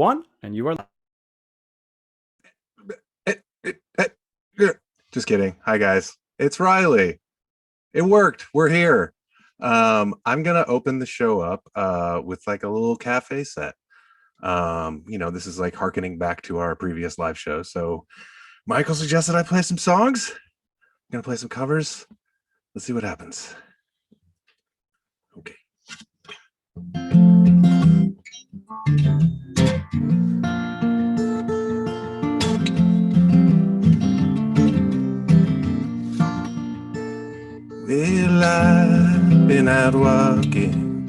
1, and you are. Just kidding. Hi guys, it's Riley. It worked. We're here. I'm gonna open the show up with like a little cafe set. You know, this is like harkening back to our previous live show. So Michael suggested I play some songs. I'm gonna play some covers. Let's see what happens. Okay. Well, I've been out walking.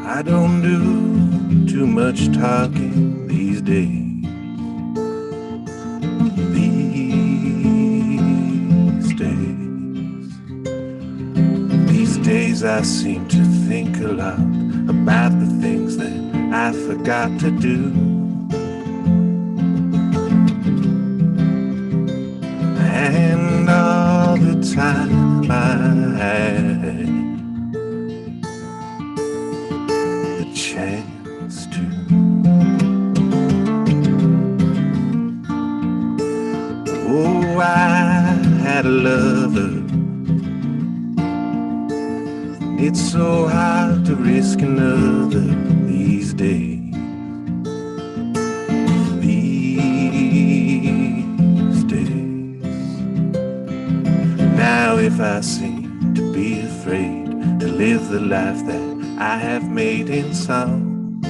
I don't do too much talking these days. These days I seem to think a lot about the things that I forgot to do. And all the time I had the chance to. Oh, I had a lover. It's so hard to risk another these days. Now if I seem to be afraid to live the life that I have made in song,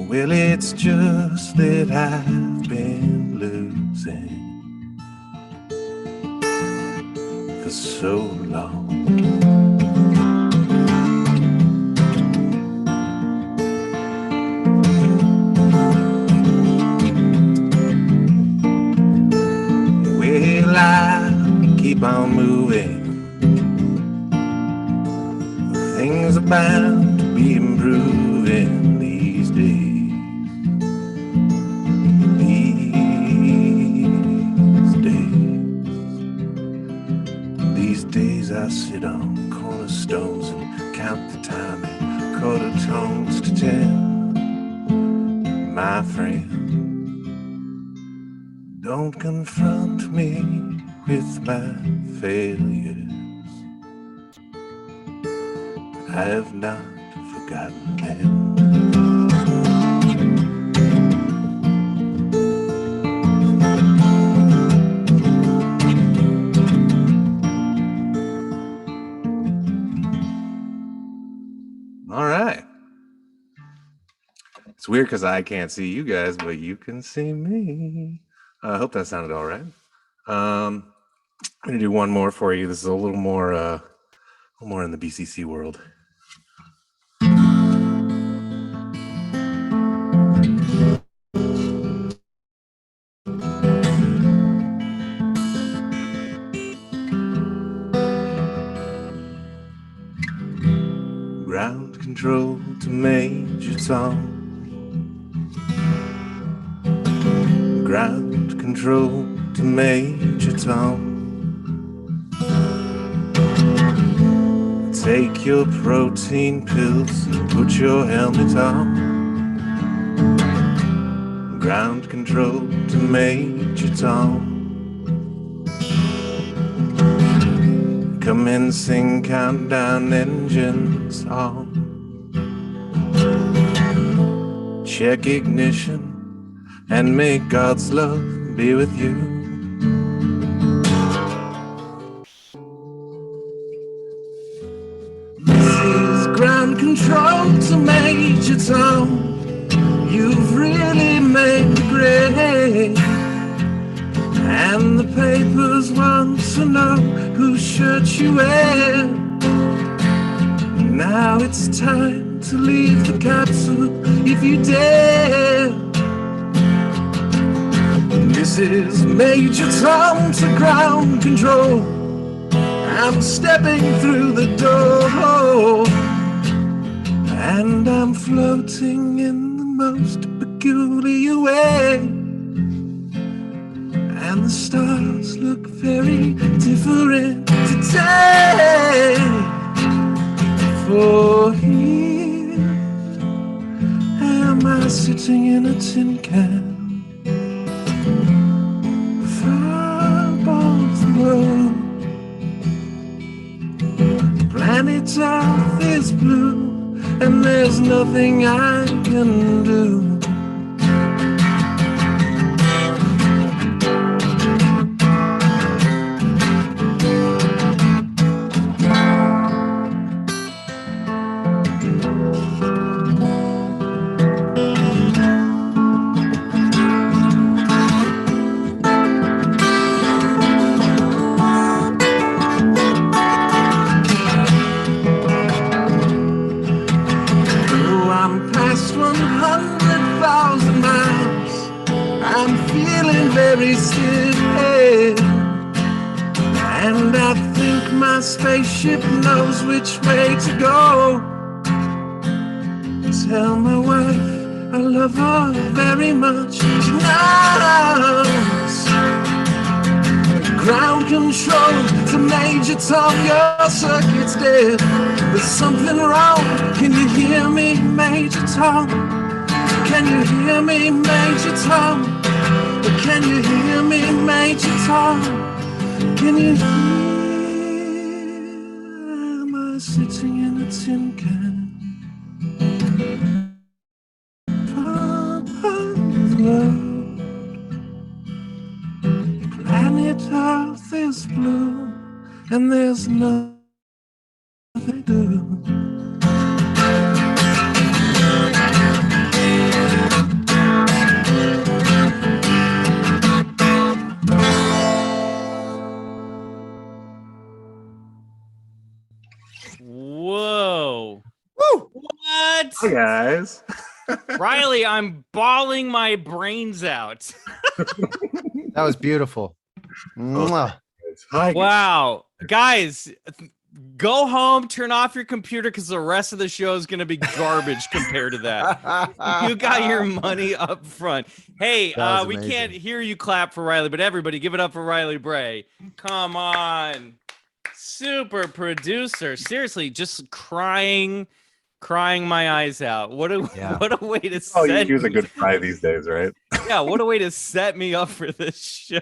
well, it's just that I've been losing for so long. Keep on moving. Things are bound to be improving these days. These days I sit on cornerstones and count the time in quarter tones to 10. My friend, don't confront me with my failures. I have not forgotten them. All right. It's weird because I can't see you guys, but you can see me. I hope that sounded all right. I'm gonna do one more for you. This is a little more in the BCC world. Ground control to Major Tom. Ground control to Major Tom. Take your protein pills and put your helmet on. Ground control to Major Tom. Commencing countdown, engines on. Check ignition and may God's love be with you. Ground control to Major Tom. You've really made the grade, and the papers want to know whose shirt you wear. Now it's time to leave the capsule if you dare. This is Major Tom to ground control. I'm stepping through the door, and I'm floating in the most peculiar way. And the stars look very different today. For here am I sitting in a tin can, fireballs glow. Planet Earth is blue, and there's nothing I can do. Past 100,000 miles, I'm feeling very stiff, and I think my spaceship knows which way to go. Tell my wife I love her very much. She knows. Ground control to Major Tom, your circuit's dead. There's something wrong. Can you hear me, Major Tom? Can you hear me, Major Tom? Can you hear me, Major Tom? Can you hear? Am I sitting in a tin can? Planet Earth is blue, and there's nothing to do. Whoa. Woo! What? Hi guys. Riley, I'm bawling my brains out. That was beautiful. Mwah. Hi. Wow. Guys, go home, turn off your computer, because the rest of the show is going to be garbage compared to that. You got your money up front. Hey, we amazing. can't hear you clap for Riley, but everybody give it up for Riley Bray. Come on. Super producer. Seriously, just crying my eyes out. What a way to Oh, you set use a me. good cry these days, right? Yeah, what a way to set me up for this show.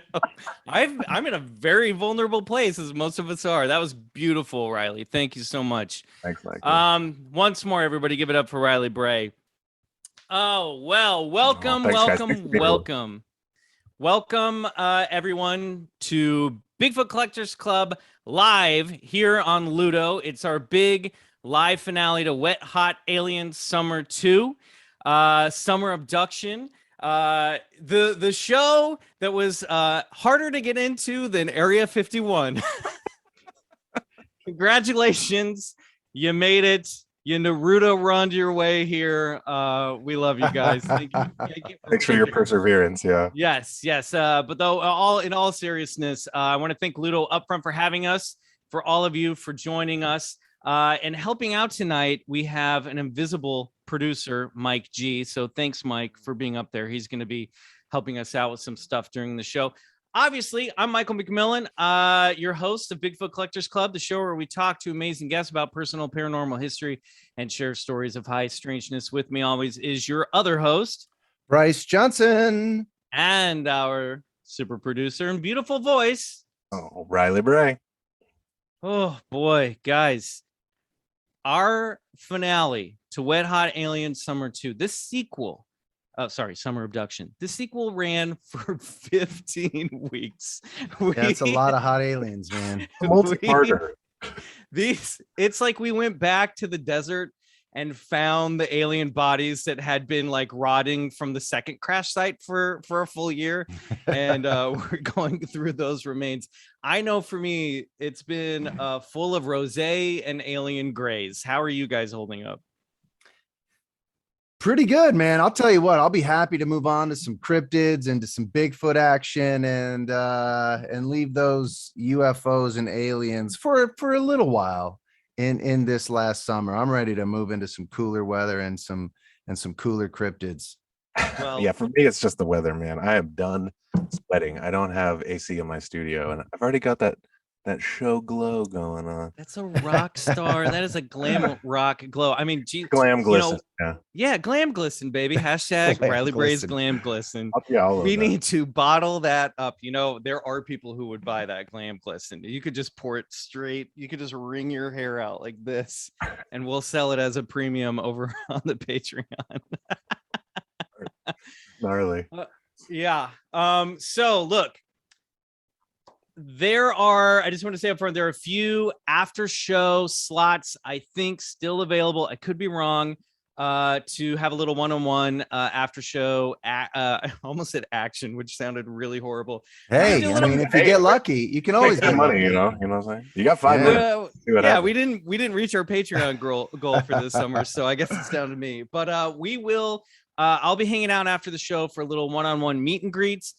I'm in a very vulnerable place, as most of us are. That was beautiful, Riley. Thank you so much. Thanks, Mike. Once more, everybody, give it up for Riley Bray. Oh well, welcome, thanks, guys. Thanks for being welcome, everyone to Bigfoot Collectors Club live here on LUUDO. It's our big live finale to Wet Hot Alien Summer 2, Summer Abduction. The show that was harder to get into than Area 51. Congratulations, you made it. You Naruto run your way here. We love you guys. Thank you. Thanks for your perseverance. Yeah. Yes. But though, in all seriousness, I want to thank LUUDO upfront for having us, for all of you for joining us, and helping out tonight. We have an invisible producer, Mike G. So thanks, Mike, for being up there. He's going to be helping us out with some stuff during the show. Obviously, I'm Michael McMillan, your host of Bigfoot Collectors Club, the show where we talk to amazing guests about personal paranormal history and share stories of high strangeness. With me always is your other host, Bryce Johnson, and our super producer and beautiful voice, Riley Bray. Oh boy, guys, our finale to Wet Hot Alien Summer 2, this sequel. Summer Abduction. The sequel ran for 15 weeks. That's a lot of hot aliens, man. It's like we went back to the desert and found the alien bodies that had been like rotting from the second crash site for a full year. And we're going through those remains. I know for me, it's been full of rosé and alien grays. How are you guys holding up? Pretty good, man. I'll tell you what, I'll be happy to move on to some cryptids and to some Bigfoot action and leave those UFOs and aliens for a little while in this last summer. I'm ready to move into some cooler weather and some cooler cryptids. Well, yeah, for me, it's just the weather, man. I am done sweating. I don't have AC in my studio, and I've already got that that show glow going on. That's a rock star. That is a glam rock glow. I mean, Glam glisten. Yeah, glam glisten, baby. Hashtag Glam Riley Bray's glisten. glam glisten. We need to bottle that up. There are people who would buy that glam glisten. You could just pour it straight. You could just wring your hair out like this, and we'll sell it as a premium over on the Patreon. Gnarly. Yeah. So look, I just want to say up front, there are a few after show slots, I think, still available. I could be wrong, to have a little one-on-one after show. I almost said action, which sounded really horrible. Hey, if you get lucky, you can always get money, lucky. You know what I'm saying? You got 5 minutes. We didn't reach our Patreon goal for this summer, so I guess it's down to me. But we will. I'll be hanging out after the show for a little one-on-one meet and greets.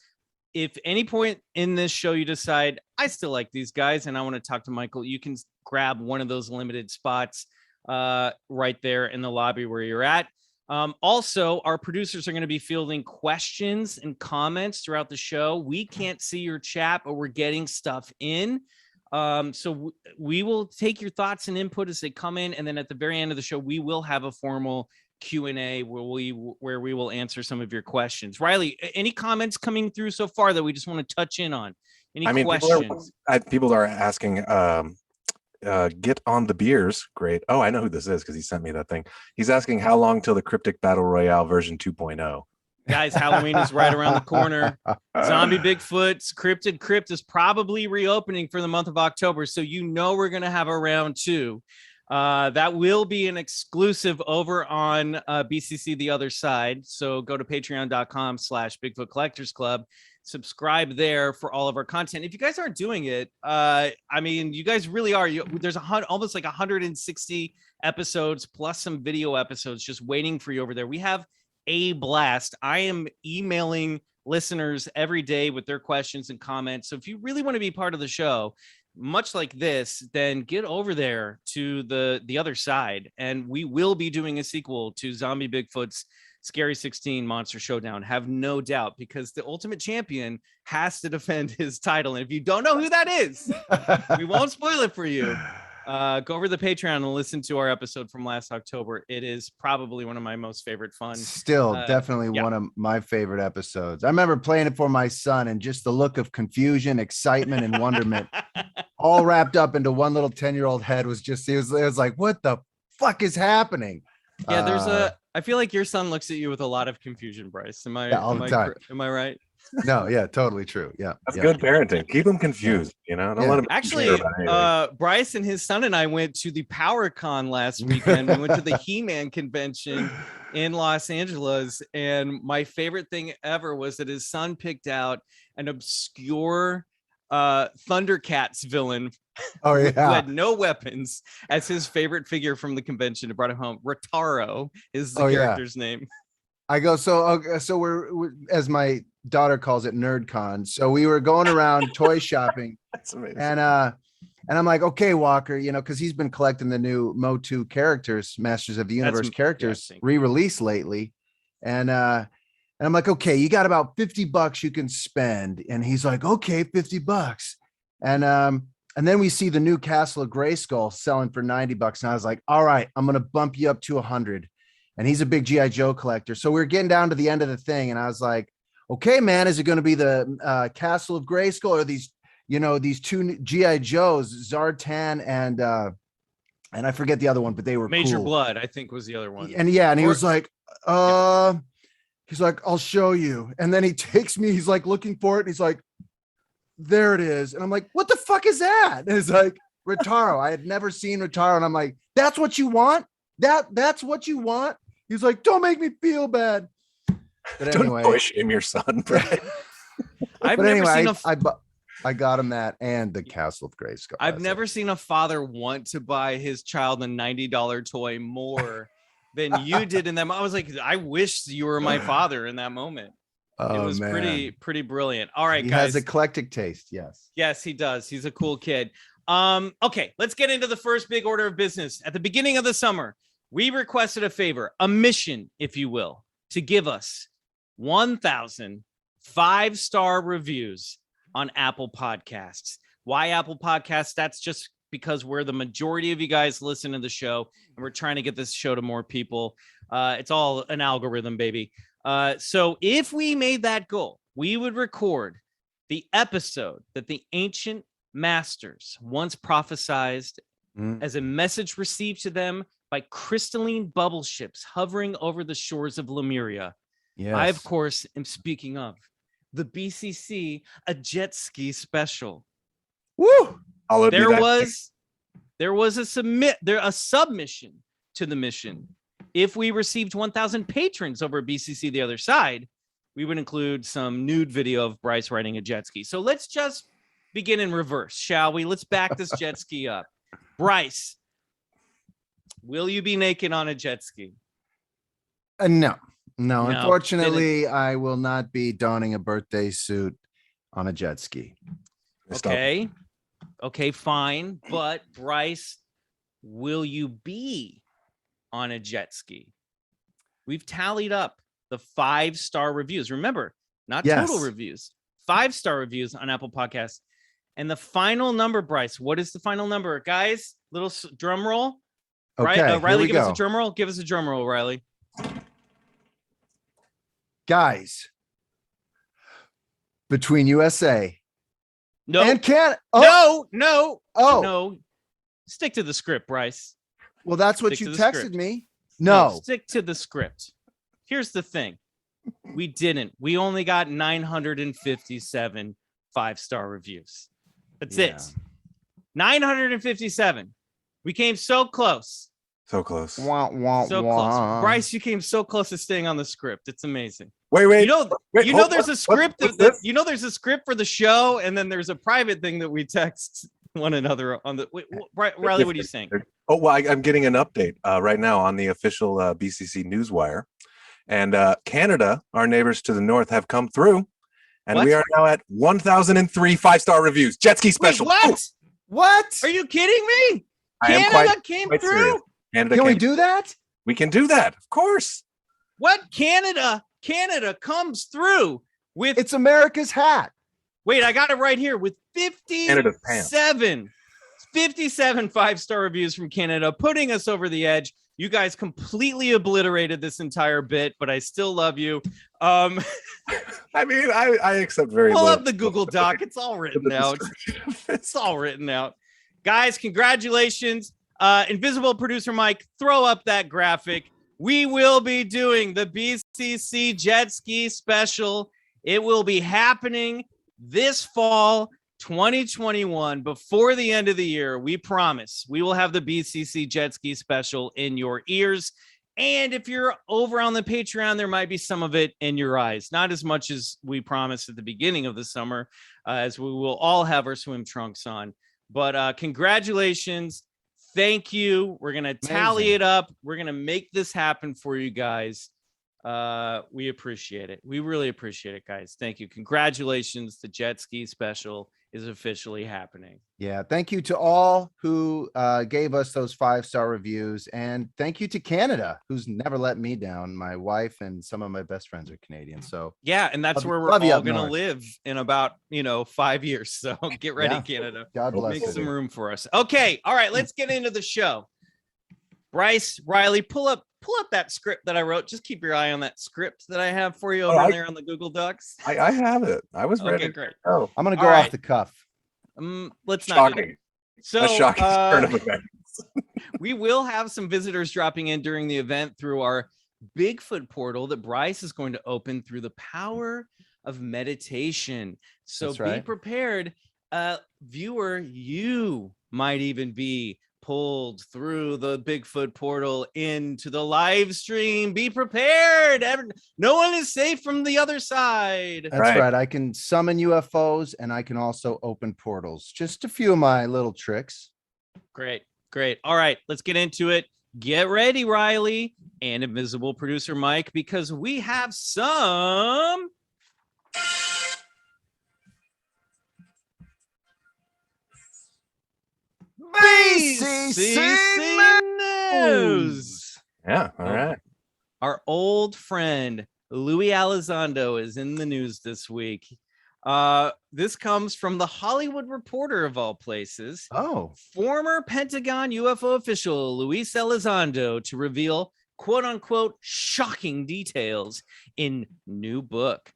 If any point in this show you decide I still like these guys and I want to talk to Michael, you can grab one of those limited spots right there in the lobby where you're at. Also, our producers are going to be fielding questions and comments throughout the show. We can't see your chat, but we're getting stuff in. So we will take your thoughts and input as they come in. And then at the very end of the show, we will have a formal Q&A where we will answer some of your questions. Riley, any comments coming through so far that we just want to touch in on? Any questions? People are asking, get on the beers. Great. Oh, I know who this is because he sent me that thing. He's asking how long till the Cryptic Battle Royale version 2.0. Guys, Halloween is right around the corner. Zombie Bigfoot's Cryptid Crypt is probably reopening for the month of October. So we're going to have a round 2. That will be an exclusive over on BCC The Other Side. So go to patreon.com/Bigfoot Collectors Club. Subscribe there for all of our content. If you guys aren't doing it, you guys really are. There's almost like 160 episodes plus some video episodes just waiting for you over there. We have a blast. I am emailing listeners every day with their questions and comments. So if you really want to be part of the show, much like this, then get over there to the other side, and we will be doing a sequel to Zombie Bigfoot's Scary 16 Monster Showdown. Have no doubt, because the Ultimate Champion has to defend his title. And if you don't know who that is, we won't spoil it for you. Go over to the Patreon and listen to our episode from last October. It is probably one of my most favorite fun. Still, definitely one of my favorite episodes. I remember playing it for my son, and just the look of confusion, excitement, and wonderment all wrapped up into one little 10-year-old head was just, it was like, what the fuck is happening? Yeah, I feel like your son looks at you with a lot of confusion, Bryce. Am I right? No, yeah, totally true. Yeah. That's good parenting. Keep them confused, Don't let them. Actually, Bryce and his son and I went to the PowerCon last weekend. We went to the He-Man convention in Los Angeles, and my favorite thing ever was that his son picked out an obscure Thundercats villain who had no weapons as his favorite figure from the convention. It brought him home. Rotaro is the character's name. I go, so we're, as my daughter calls it, NerdCon. So we were going around toy shopping. That's amazing. And I'm like, okay, Walker, because he's been collecting the new Motu characters, Masters of the Universe characters, re-released lately. And I'm like, okay, you got about $50 you can spend. And he's like, okay, $50. And then we see the new Castle of Grayskull selling for $90. And I was like, all right, I'm going to bump you up to 100. And he's a big G.I. Joe collector. So we were getting down to the end of the thing. And I was like, okay, man, is it going to be the Castle of Grayskull or these, these two G.I. Joes, Zartan and I forget the other one, but they were Major cool. Blood, I think, was the other one. And he was like, he's like, I'll show you. And then he takes me, he's like looking for it. And he's like, there it is. And I'm like, what the fuck is that? And it's like, Rotaro. I had never seen Rotaro. And I'm like, that's what you want? That's what you want? He's like, don't make me feel bad. But anyway, don't shame your son, Brad. I've never seen I got him that and the Castle of Grayskull. I've never seen a father want to buy his child a $90 toy more than you did in them. I was like, I wish you were my father in that moment. It was pretty brilliant. All right, he guys. Has eclectic taste. Yes, he does. He's a cool kid. Okay, let's get into the first big order of business. At the beginning of the summer, we requested a favor, a mission, if you will, to give us 1,000 5-star reviews on Apple Podcasts. Why Apple Podcasts? That's just because we're the majority of you guys listen to the show, and we're trying to get this show to more people. It's all an algorithm, baby. So if we made that goal, we would record the episode that the ancient masters once prophesied as a message received to them by crystalline bubble ships hovering over the shores of Lemuria. Yes. I, of course, am speaking of the BCC, a jet ski special. Woo! There was a submission to the mission. If we received 1,000 patrons over at BCC the other side, we would include some nude video of Bryce riding a jet ski. So let's just begin in reverse, shall we? Let's back this jet ski up. Bryce, will you be naked on a jet ski? No. Unfortunately, I will not be donning a birthday suit on a jet ski. Okay, fine. But Bryce, will you be on a jet ski? We've tallied up the 5-star reviews. Remember, not total reviews, 5-star reviews on Apple Podcasts. And the final number, Bryce, what is the final number? Guys, little drum roll. Okay, right? Riley, give us go. a drum roll. Give us a drum roll, Riley. Guys, between USA and Canada. No. Stick to the script, Bryce. Well, that's what Stick you to the texted script. me. No, stick to the script. Here's the thing. We didn't. We only got 957 5-star reviews. That's it. 957. We came so close. So close. So Close. Bryce, you came so close to staying on the script. It's amazing. Wait. You know there's a script there's a script for the show, and then there's a private thing that we text one another on the Riley, what are you saying? Oh, well, I'm getting an update right now on the official BCC Newswire. And Canada, our neighbors to the north, have come through. And we are now at 1,003 5-star reviews. Jet ski special. Wait, what? Are you kidding me? Canada came through? Can we do that? We can do that, of course. What? Canada comes through with... It's America's hat. Wait, I got it right here with 57 5-star reviews from Canada, putting us over the edge. You guys completely obliterated this entire bit, but I still love you. I mean, I accept very pull low. up the Google Doc. It's all written out. It's all written out. Guys, congratulations. Invisible producer Mike, throw up that graphic. We will be doing the BCC Jet Ski Special. It will be happening this fall 2021 before the end of the year. We promise we will have the BCC Jet Ski Special in your ears. And if you're over on the Patreon, there might be some of it in your eyes. Not as much as we promised at the beginning of the summer, as we will all have our swim trunks on. But congratulations. Thank you. We're going to tally it up. We're going to make this happen for you guys. We appreciate it. We really appreciate it, guys. Thank you. Congratulations. The Jet Ski Special is officially happening. Yeah. Thank you to all who gave us those 5-star reviews. And thank you to Canada, who's never let me down. My wife and some of my best friends are Canadian. So yeah, and that's where we're all going to live in about 5 years. So get ready, Canada. God bless. Make some room for us. Okay. All right. Let's get into the show. Bryce, Riley, pull up that script that I wrote. Just keep your eye on that script that I have for you over there on the Google Docs. I have it. I was ready. Okay, great. Oh, I'm going to go off the cuff. Let's not. Shocking. So a shocking turn of events. We will have some visitors dropping in during the event through our Bigfoot portal that Bryce is going to open through the power of meditation. So be prepared. Viewer, you might even be pulled through the Bigfoot portal into the live stream. Be prepared. No one is safe from the other side. That's right. I can summon UFOs and I can also open portals. Just a few of my little tricks. Great. All right, let's get into it. Get ready, Riley and invisible producer Mike, because we have some BCC news. Yeah, all right. Our old friend Louis Elizondo is in the news this week. This comes from the Hollywood Reporter of all places. Oh, Former Pentagon UFO official Luis Elizondo to reveal quote unquote shocking details in new book.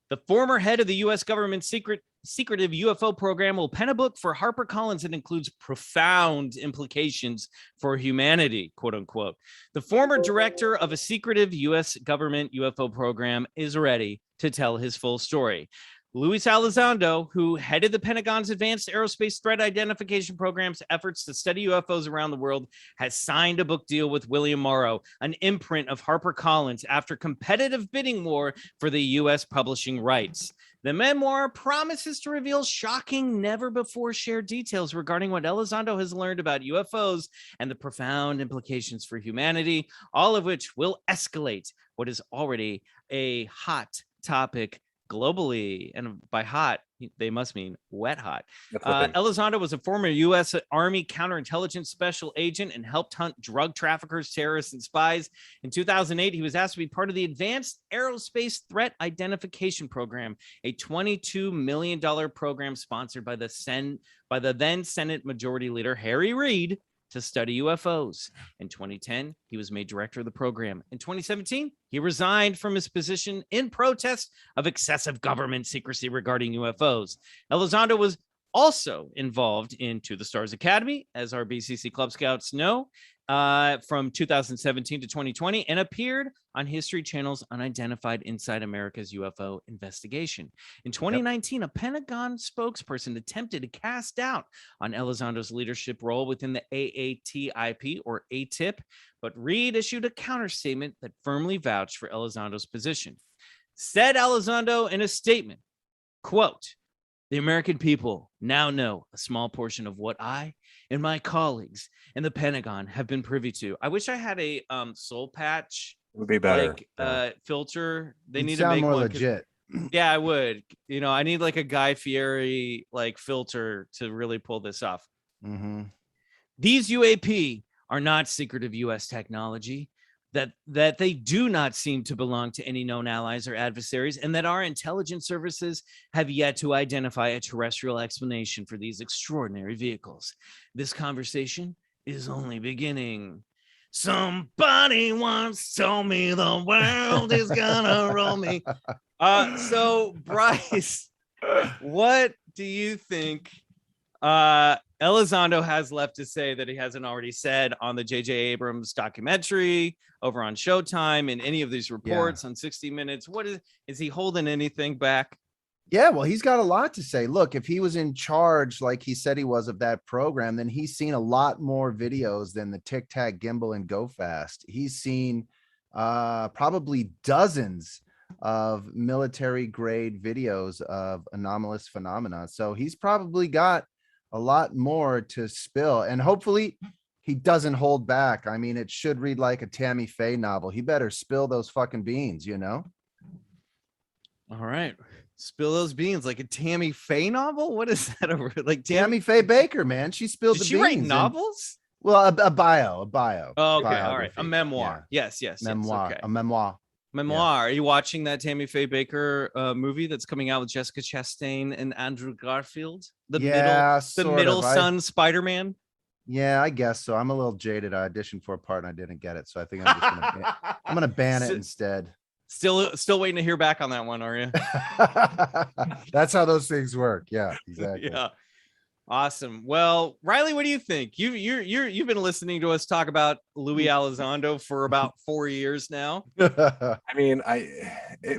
The former head of the U.S. government's secretive UFO program will pen a book for HarperCollins that includes profound implications for humanity, quote unquote. The former director of a secretive U.S. government UFO program is ready to tell his full story. Luis Elizondo, who headed the Pentagon's Advanced Aerospace Threat Identification Program's efforts to study UFOs around the world, has signed a book deal with William Morrow, an imprint of HarperCollins, after competitive bidding war for the U.S. publishing rights. The memoir promises to reveal shocking, never-before-shared details regarding what Elizondo has learned about UFOs and the profound implications for humanity, all of which will escalate what is already a hot topic globally. And by hot, they must mean wet hot. Elizondo was a former U.S. Army counterintelligence special agent and helped hunt drug traffickers, terrorists, and spies. In 2008, he was asked to be part of the Advanced Aerospace Threat Identification Program, a $22 million program sponsored by the then Senate Majority Leader Harry Reid to study UFOs. In 2010, he was made director of the program. In 2017, he resigned from his position in protest of excessive government secrecy regarding UFOs. Elizondo was also involved in To the Stars Academy, as our BCC Club Scouts know, from 2017 to 2020, and appeared on History Channel's Unidentified Inside America's UFO Investigation. In 2019, a Pentagon spokesperson attempted to cast doubt on Elizondo's leadership role within the AATIP, or ATIP, but Reid issued a counterstatement that firmly vouched for Elizondo's position. Said Elizondo in a statement, quote, "The American people now know a small portion of what I and my colleagues in the Pentagon have been privy to." I wish I had a soul patch. It would be better. Like filter. They you'd need to sound make more one. legit. Yeah, I would. You know, I need like a Guy Fieri like filter to really pull this off. Mm-hmm. These UAP are not secretive U.S. technology, that they do not seem to belong to any known allies or adversaries, and that our intelligence services have yet to identify a terrestrial explanation for these extraordinary vehicles. This conversation is only beginning. Somebody once told me the world is gonna roll me. So Bryce, what do you think Elizondo has left to say that he hasn't already said on the J.J. Abrams documentary, over on Showtime, in any of these reports on 60 Minutes? What is he holding anything back? Yeah, well, he's got a lot to say. Look, if he was in charge, like he said he was, of that program, then he's seen a lot more videos than the Tic Tac, Gimbal, and Go Fast. He's seen probably dozens of military grade videos of anomalous phenomena. So he's probably got a lot more to spill, and hopefully he doesn't hold back. I mean, it should read like a Tammy Faye novel. He better spill those fucking beans, you know? All right. Spill those beans like a Tammy Faye novel? What is that over? Like Tammy Faye Baker, man. She spilled Did the she beans. write novels? Well, a bio. Oh, okay. All right. A memoir. Yeah. Yes. Memoir. Okay. A memoir. Memoir. Are you watching that Tammy Faye Baker movie that's coming out with Jessica Chastain and Andrew Garfield? The middle son Spider-Man? Yeah, I guess so. I'm a little jaded. I auditioned for a part and I didn't get it. So I think I'm gonna ban it instead. Still waiting to hear back on that one, are you? That's how those things work. Yeah, exactly. Yeah. Awesome. Well, Riley, what do you think? You've been listening to us talk about Luis Elizondo for about 4 years now. I mean,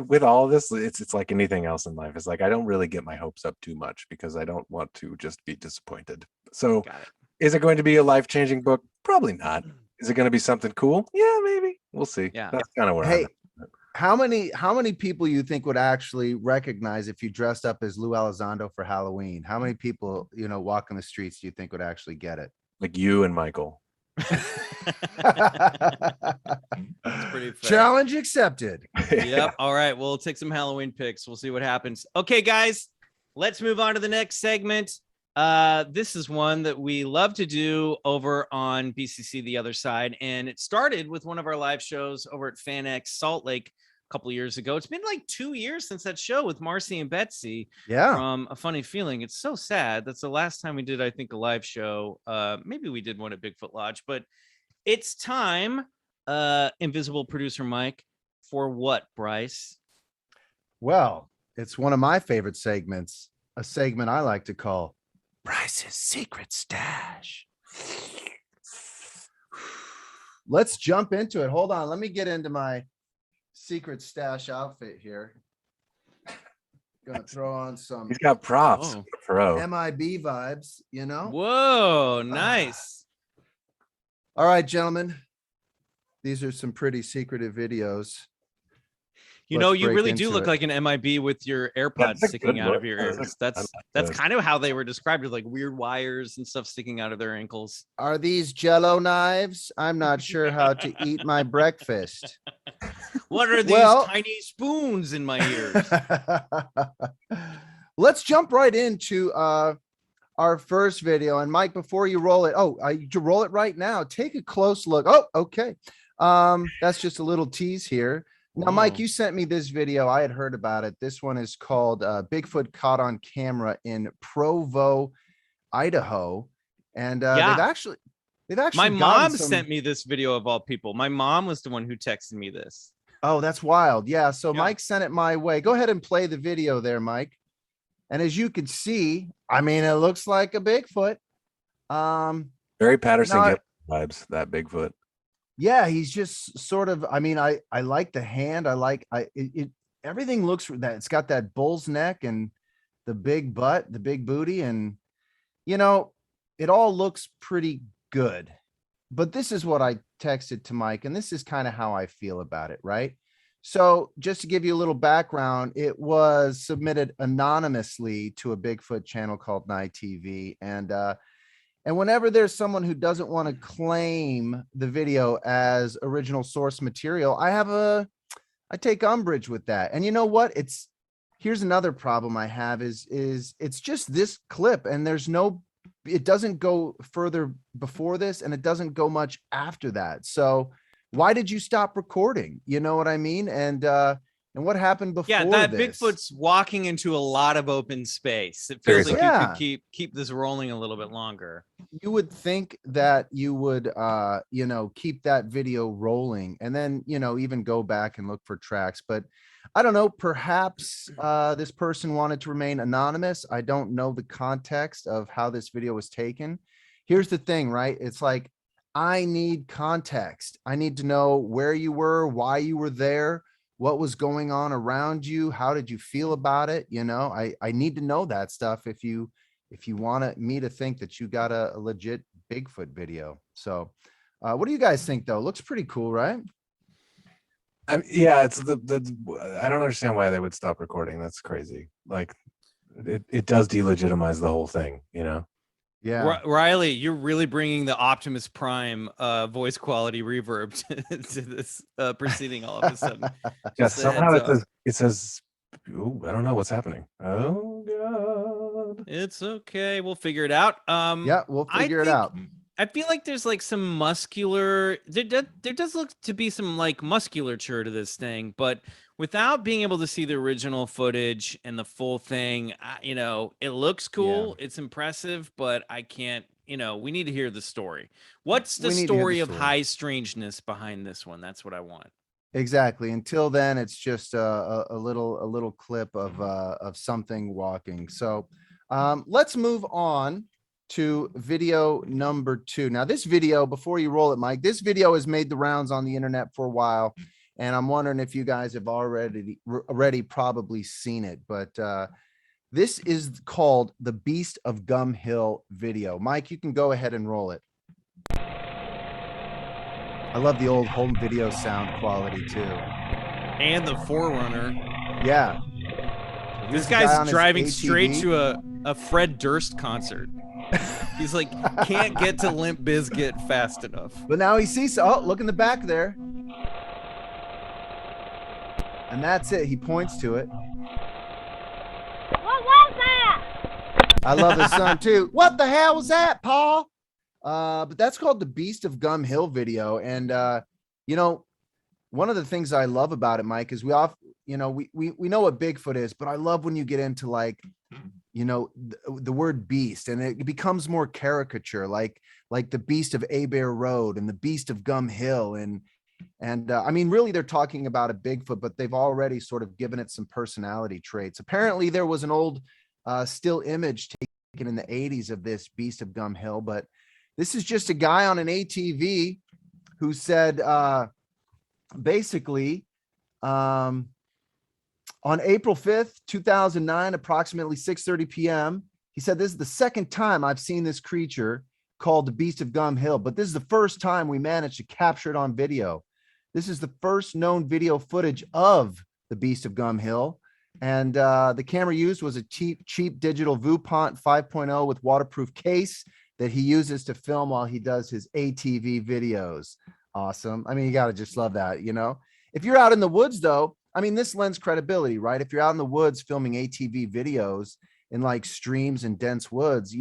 with all of this, it's like anything else in life. It's like I don't really get my hopes up too much because I don't want to just be disappointed. So, is it going to be a life-changing book? Probably not. Is it going to be something cool? Yeah, maybe. We'll see. Yeah, that's kind of where I'm at. How many people you think would actually recognize if you dressed up as Lou Elizondo for Halloween? How many people, walking the streets do you think would actually get it? Like you and Michael. That's pretty fair. Challenge accepted. Yep. All right. We'll take some Halloween pics. We'll see what happens. Okay, guys, let's move on to the next segment. This is one that we love to do over on BCC The Other Side, and it started with one of our live shows over at FanX Salt Lake couple years ago. It's been like 2 years since that show with Marcy and Betsy. Yeah. From A Funny Feeling. It's so sad. That's the last time we did, I think, a live show. Maybe we did one at Bigfoot Lodge, but it's time, invisible producer Mike, for what, Bryce? Well, it's one of my favorite segments, a segment I like to call Bryce's Secret Stash. Let's jump into it. Hold on. Let me get into my secret stash outfit here. Gonna throw on some. He's got props. Pro. MIB vibes, you know? Whoa, nice. All right, gentlemen. These are some pretty secretive videos. You know, you really do look like an MIB with your AirPods sticking out of your ears. That's kind of how they were described, with like weird wires and stuff sticking out of their ankles. Are these Jello knives? I'm not sure how to eat my breakfast. What are these tiny spoons in my ears? Let's jump right into our first video. And Mike, before you roll it, you roll it right now. Take a close look. Oh, okay. That's just a little tease here. Now, Mike, you sent me this video. I had heard about it. This one is called Bigfoot Caught on Camera in Provo, Idaho. And they've actually my mom sent me this video of all people. My mom was the one who texted me this. Oh, that's wild. Yeah. So Mike sent it my way. Go ahead and play the video there, Mike. And as you can see, I mean, it looks like a Bigfoot. Very Patterson vibes, that Bigfoot. Yeah, he's just sort of, I mean, I like the hand. Everything looks that it's got that bull's neck and the big butt, the big booty. And, you know, it all looks pretty good. But this is what I texted to Mike, and this is kind of how I feel about it, right? So just to give you a little background, it was submitted anonymously to a Bigfoot channel called Night TV. And whenever there's someone who doesn't want to claim the video as original source material, I take umbrage with that. And you know what? Here's another problem I have is it's just this clip, and it doesn't go further before this, and it doesn't go much after that. So why did you stop recording? You know what I mean? And what happened before? Yeah, that Bigfoot's walking into a lot of open space. It feels like you could keep this rolling a little bit longer. You would think that you would, keep that video rolling, and then, even go back and look for tracks. But I don't know, perhaps this person wanted to remain anonymous. I don't know the context of how this video was taken. Here's the thing, right? It's like, I need context. I need to know where you were, why you were there, what was going on around you, how did you feel about it? I need to know that stuff if you want me to think that you got a legit Bigfoot video. So what do you guys think, though? Looks pretty cool, right? It's I don't understand why they would stop recording. That's crazy. Like it does delegitimize the whole thing, Yeah, Riley, you're really bringing the Optimus Prime voice quality reverb to this proceeding all of a sudden. Yeah, somehow it says, ooh, I don't know what's happening. Oh God. It's okay. We'll figure it out. Yeah, we'll figure it out. I feel like there's like some muscular, there does look to be some like musculature to this thing, but without being able to see the original footage and the full thing, it looks cool. Yeah. It's impressive, but I can't, we need to hear the story. What's the story of high strangeness behind this one? That's what I want. Exactly. Until then, it's just a little clip of something walking. So let's move on to video number 2. Now, this video, before you roll it, Mike, this video has made the rounds on the internet for a while, and I'm wondering if you guys have already probably seen it, but this is called the Beast of Gum Hill video. Mike, you can go ahead and roll it. I love the old home video sound quality too. And the Forerunner. Yeah. This guy's driving straight to a Fred Durst concert. He's like, can't get to Limp Bizkit fast enough. But now he sees, look in the back there. And that's it. He points to it. What was that? I love his son too. What the hell was that, Paul? But that's called the Beast of Gum Hill video. And, one of the things I love about it, Mike, is we know what Bigfoot is, but I love when you get into like, the word beast, and it becomes more caricature, like the beast of Abear Road and the beast of Gum Hill. And I mean, really, they're talking about a Bigfoot, but they've already sort of given it some personality traits. Apparently there was an old still image taken in the 80s of this beast of Gum Hill, but this is just a guy on an ATV who said, basically, on April 5th, 2009, approximately 6:30 p.m., he said, "This is the second time I've seen this creature called the Beast of Gum Hill, but this is the first time we managed to capture it on video. This is the first known video footage of the Beast of Gum Hill. And the camera used was a cheap digital Viewpont 5.0 with waterproof case that he uses to film while he does his ATV videos." Awesome. I mean, you got to just love that, If you're out in the woods, though, I mean, this lends credibility, right? If you're out in the woods filming ATV videos in like streams and dense woods,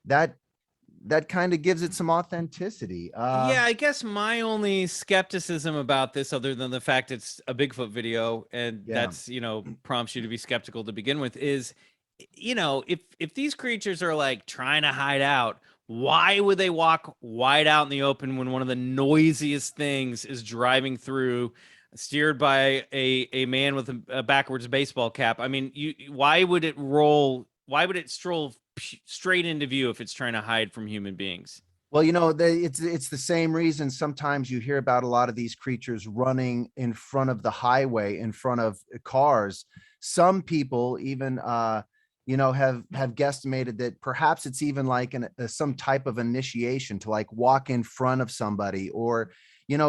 that kind of gives it some authenticity. Yeah, I guess my only skepticism about this, other than the fact it's a Bigfoot video, and that's, prompts you to be skeptical to begin with, is, if these creatures are like trying to hide out, why would they walk wide out in the open when one of the noisiest things is driving through, steered by a man with a backwards baseball cap? I mean, why would it stroll straight into view if it's trying to hide from human beings? Well, it's the same reason sometimes you hear about a lot of these creatures running in front of the highway, in front of cars. Some people even have guesstimated that perhaps it's even like some type of initiation to like walk in front of somebody, or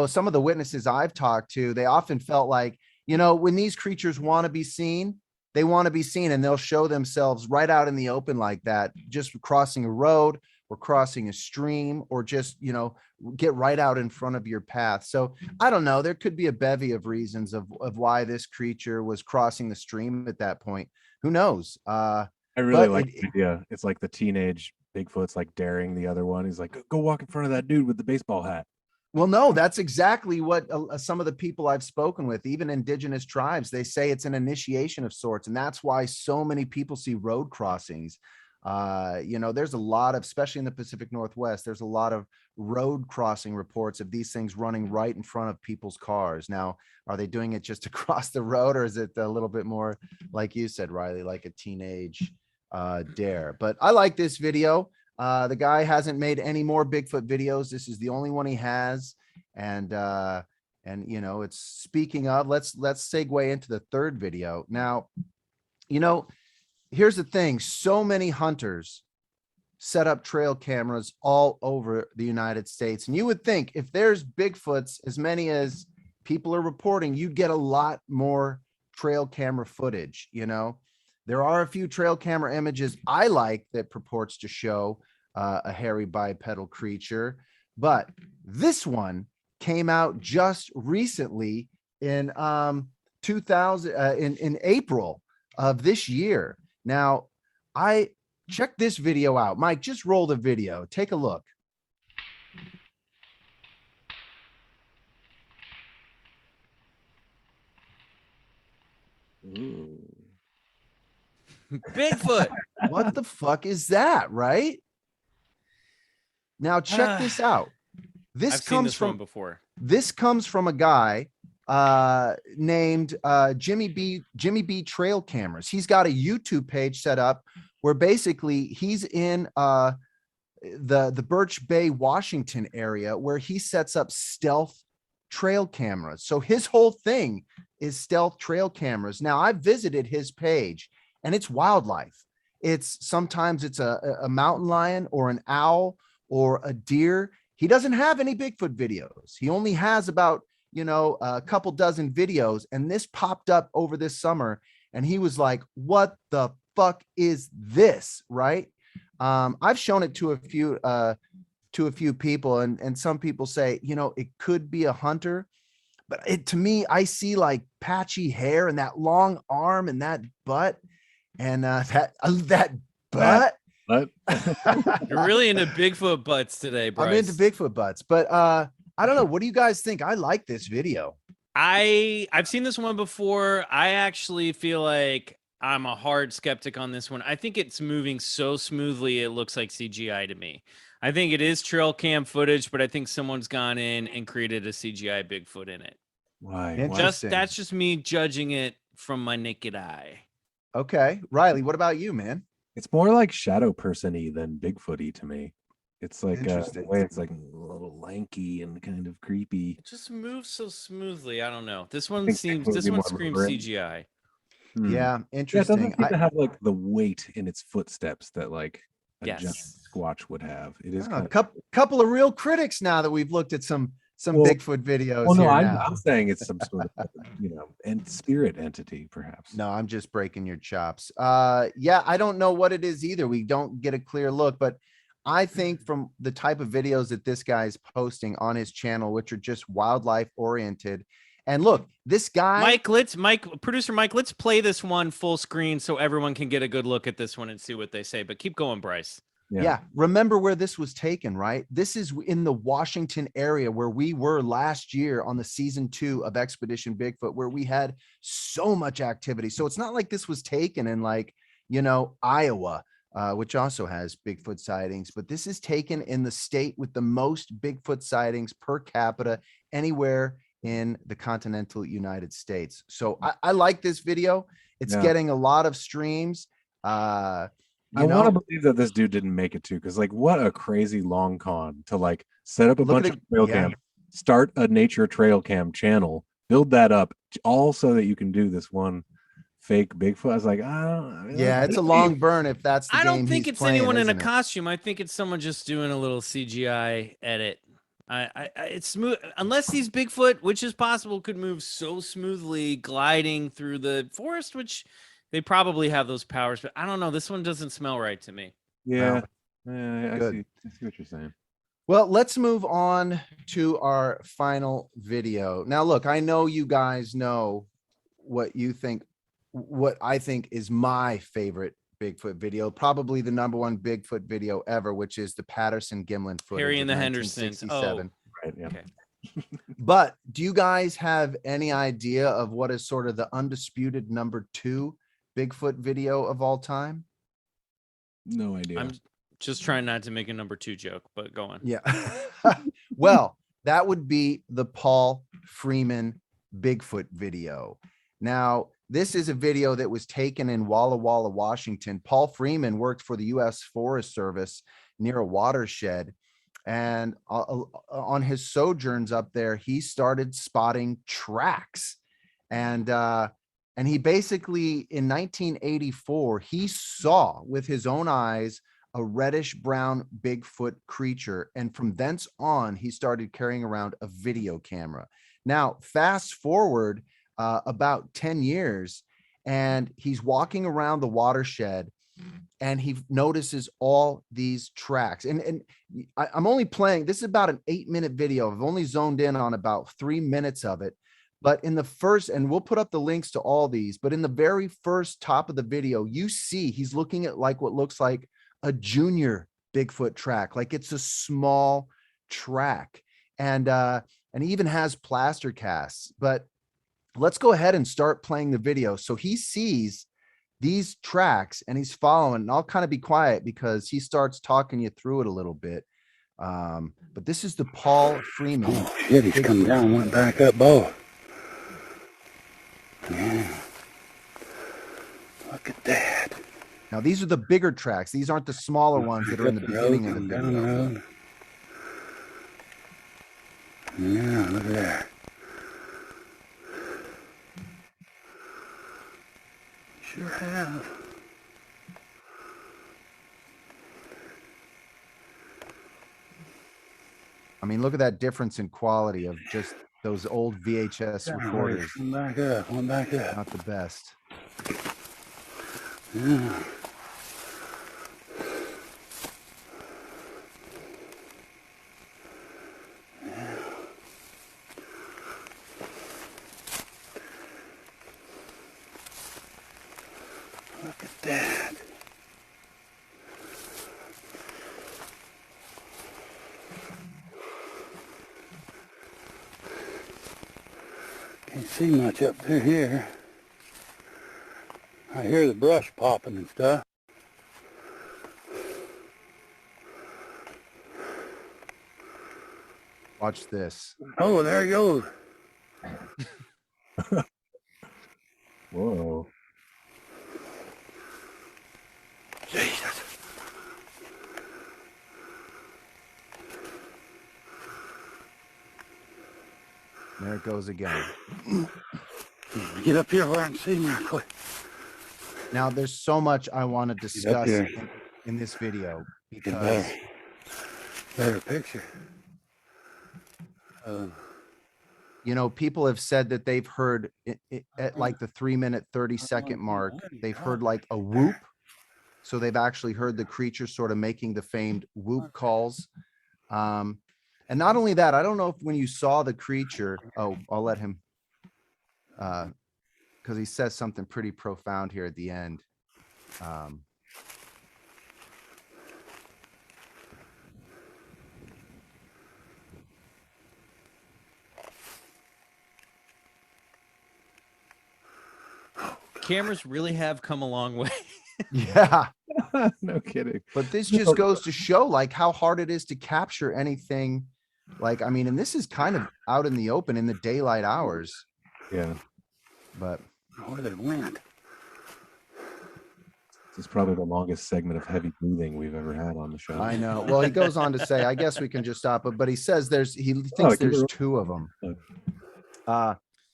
some of the witnesses I've talked to, they often felt like, when these creatures want to be seen, they want to be seen, and they'll show themselves right out in the open like that, just crossing a road or crossing a stream, or just, get right out in front of your path. So I don't know, there could be a bevy of reasons of why this creature was crossing the stream at that point. Who knows? I really like the idea. It's like the teenage Bigfoot's like daring the other one. He's like, go walk in front of that dude with the baseball hat. Well, no, that's exactly what some of the people I've spoken with, even indigenous tribes, they say it's an initiation of sorts. And that's why so many people see road crossings. There's a lot of, especially in the Pacific Northwest, there's a lot of road crossing reports of these things running right in front of people's cars. Now, are they doing it just to cross the road, or is it a little bit more, like you said, Riley, like a teenage dare? But I like this video. The guy hasn't made any more Bigfoot videos. This is the only one he has. And it's, speaking of, let's segue into the third video. Now, here's the thing. So many hunters set up trail cameras all over the United States. And you would think if there's Bigfoots, as many as people are reporting, you'd get a lot more trail camera footage. There are a few trail camera images I like that purports to show a hairy bipedal creature, but this one came out just recently in 2000 in April of this year. Now, I check this video out. Mike, just roll the video. Take a look. Ooh. Bigfoot. What the fuck is that, right? Now check this out. I've seen this one before. This comes from a guy named Jimmy B Trail Cameras. He's got a YouTube page set up where basically he's in the Birch Bay, Washington area, where he sets up stealth trail cameras. So his whole thing is stealth trail cameras. Now, I've visited his page, and it's wildlife. Sometimes it's a mountain lion or an owl or a deer. He doesn't have any Bigfoot videos. He only has about, a couple dozen videos. And this popped up over this summer, and he was like, what the fuck is this? Right. I've shown it to a few people, and some people say, it could be a hunter, but to me, I see like patchy hair and that long arm and that butt, and that butt. You're really into Bigfoot butts today, Bryce. I'm into Bigfoot butts, but I don't know. What do you guys think? I like this video. I've seen this one before. I actually feel like I'm a hard skeptic on this one. I think it's moving so smoothly it looks like CGI to me. I think it is trail cam footage, but I think someone's gone in and created a CGI Bigfoot in it. Why? Interesting. That's just me judging it from my naked eye. Okay, Riley, what about you, man? It's more like shadow person-y than Bigfoot-y to me. It's like the Interesting. way it's like a little lanky and kind of creepy. It just moves so smoothly. I don't know. This one think seems Bigfoot would this be one more screams reverent. CGI. Yeah, Yeah, it interesting. doesn't seem to have like the weight in its footsteps that like a giant Yes. squatch would have. It is A kind of couple of real critics now that we've looked at some Well- Bigfoot videos well, no, here I'm now. saying it's some sort of and spirit entity, perhaps. No, I'm just breaking your chops. Yeah, I don't know what it is either. We don't get a clear look, but I think from the type of videos that this guy's posting on his channel, which are just wildlife oriented. And look, this guy, Producer Mike, let's play this one full screen so everyone can get a good look at this one and see what they say. But keep going, Bryce. yeah, remember where this was taken, right? This is in the Washington area where we were last year on the season 2 of Expedition Bigfoot, where we had so much activity. So it's not like this was taken in like, Iowa, which also has Bigfoot sightings, but this is taken in the state with the most Bigfoot sightings per capita anywhere in the continental United States. So I like this video. It's getting a lot of streams. I want to believe that this dude didn't make it too, because like what a crazy long con to like set up a bunch of trail cam, start a nature trail cam channel, build that up all so that you can do this one fake Bigfoot. I was like, yeah, it's a long burn if that's the I game don't think he's it's playing, anyone in a isn't it? costume. I think it's someone just doing a little CGI edit. It's smooth unless these Bigfoot, which is possible, could move so smoothly gliding through the forest, which they probably have those powers, but I don't know. This one doesn't smell right to me. I Good. see what you're saying. Well, let's move on to our final video. Now, look, I know you guys know what you think, what I think is my favorite Bigfoot video, probably the #1 Bigfoot video ever, which is the Patterson Gimlin footage Harry of and the Hendersons. 1967. Right. Yeah. Okay. But do you guys have any idea of what is sort of the undisputed #2 Bigfoot video of all time? No idea. I'm just trying not to make a #2 joke, but go on. Yeah. Well, that would be the Paul Freeman Bigfoot video. Now, this is a video that was taken in Walla Walla, Washington. Paul Freeman worked for the U.S. Forest Service near a watershed. And on his sojourns up there, he started spotting tracks. And he basically, in 1984, he saw with his own eyes a reddish brown Bigfoot creature. And from thence on, he started carrying around a video camera. Now, fast forward about 10 years, and he's walking around the watershed, and he notices all these tracks. And I'm only playing, this is about an 8-minute video. I've only zoned in on about 3 minutes of it. But in the first, and we'll put up the links to all these, but in the very first top of the video, you see he's looking at like what looks like a junior Bigfoot track, like it's a small track. And he even has plaster casts. But let's go ahead and start playing the video. So he sees these tracks and he's following, and I'll kind of be quiet because he starts talking you through it a little bit. But this is the Paul Freeman. Oh shit, he's come down, went back up, boy. Yeah. Look at that. Now, these are the bigger tracks. These aren't the smaller ones that are in the beginning of the Down the video. road. Yeah, look at that. Sure have. I mean, look at that difference in quality of just those old VHS recorders. One back up, one back up. Not the best. Yeah. Look at that. see much up through here. I hear the brush popping and stuff. Watch this. Oh, there he goes. Whoa. Jesus. There it goes again. Get up here where I can see him real quick. Now, there's so much I want to discuss here. in this video Get because better picture. you know, people have said that they've heard at like the 3-minute 30-second mark, they've heard like a whoop. So they've actually heard the creature sort of making the famed whoop calls. And not only that, I don't know if when you saw the creature, oh, I'll let him, because he says something pretty profound here at the end. Cameras really have come a long way. Yeah. No kidding. But this just goes to show like how hard it is to capture anything. Like, I mean, and this is kind of out in the open in the daylight hours. Yeah. But Where they went. This is probably the longest segment of heavy breathing we've ever had on the show. I know. Well, he goes on to say, I guess we can just stop it. But he says he thinks there's 2 of them.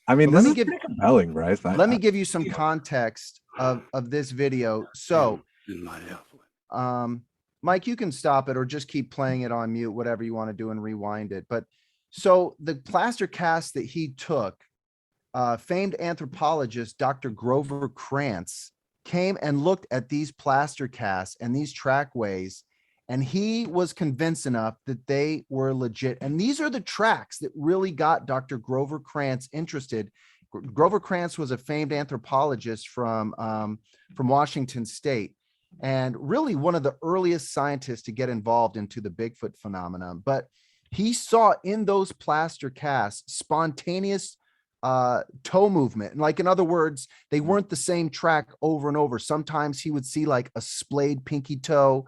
I mean, But this is pretty compelling, Bryce. Let me give you some context of this video. So, Mike, you can stop it or just keep playing it on mute, whatever you want to do and rewind it. But so the plaster cast that he took, famed anthropologist Dr. Grover Krantz came and looked at these plaster casts and these trackways, and he was convinced enough that they were legit. And these are the tracks that really got Dr. Grover Krantz interested. Grover Krantz was a famed anthropologist from Washington State, and really one of the earliest scientists to get involved into the Bigfoot phenomenon. But he saw in those plaster casts spontaneous toe movement. And like, in other words, they weren't the same track over and over. Sometimes he would see like a splayed pinky toe.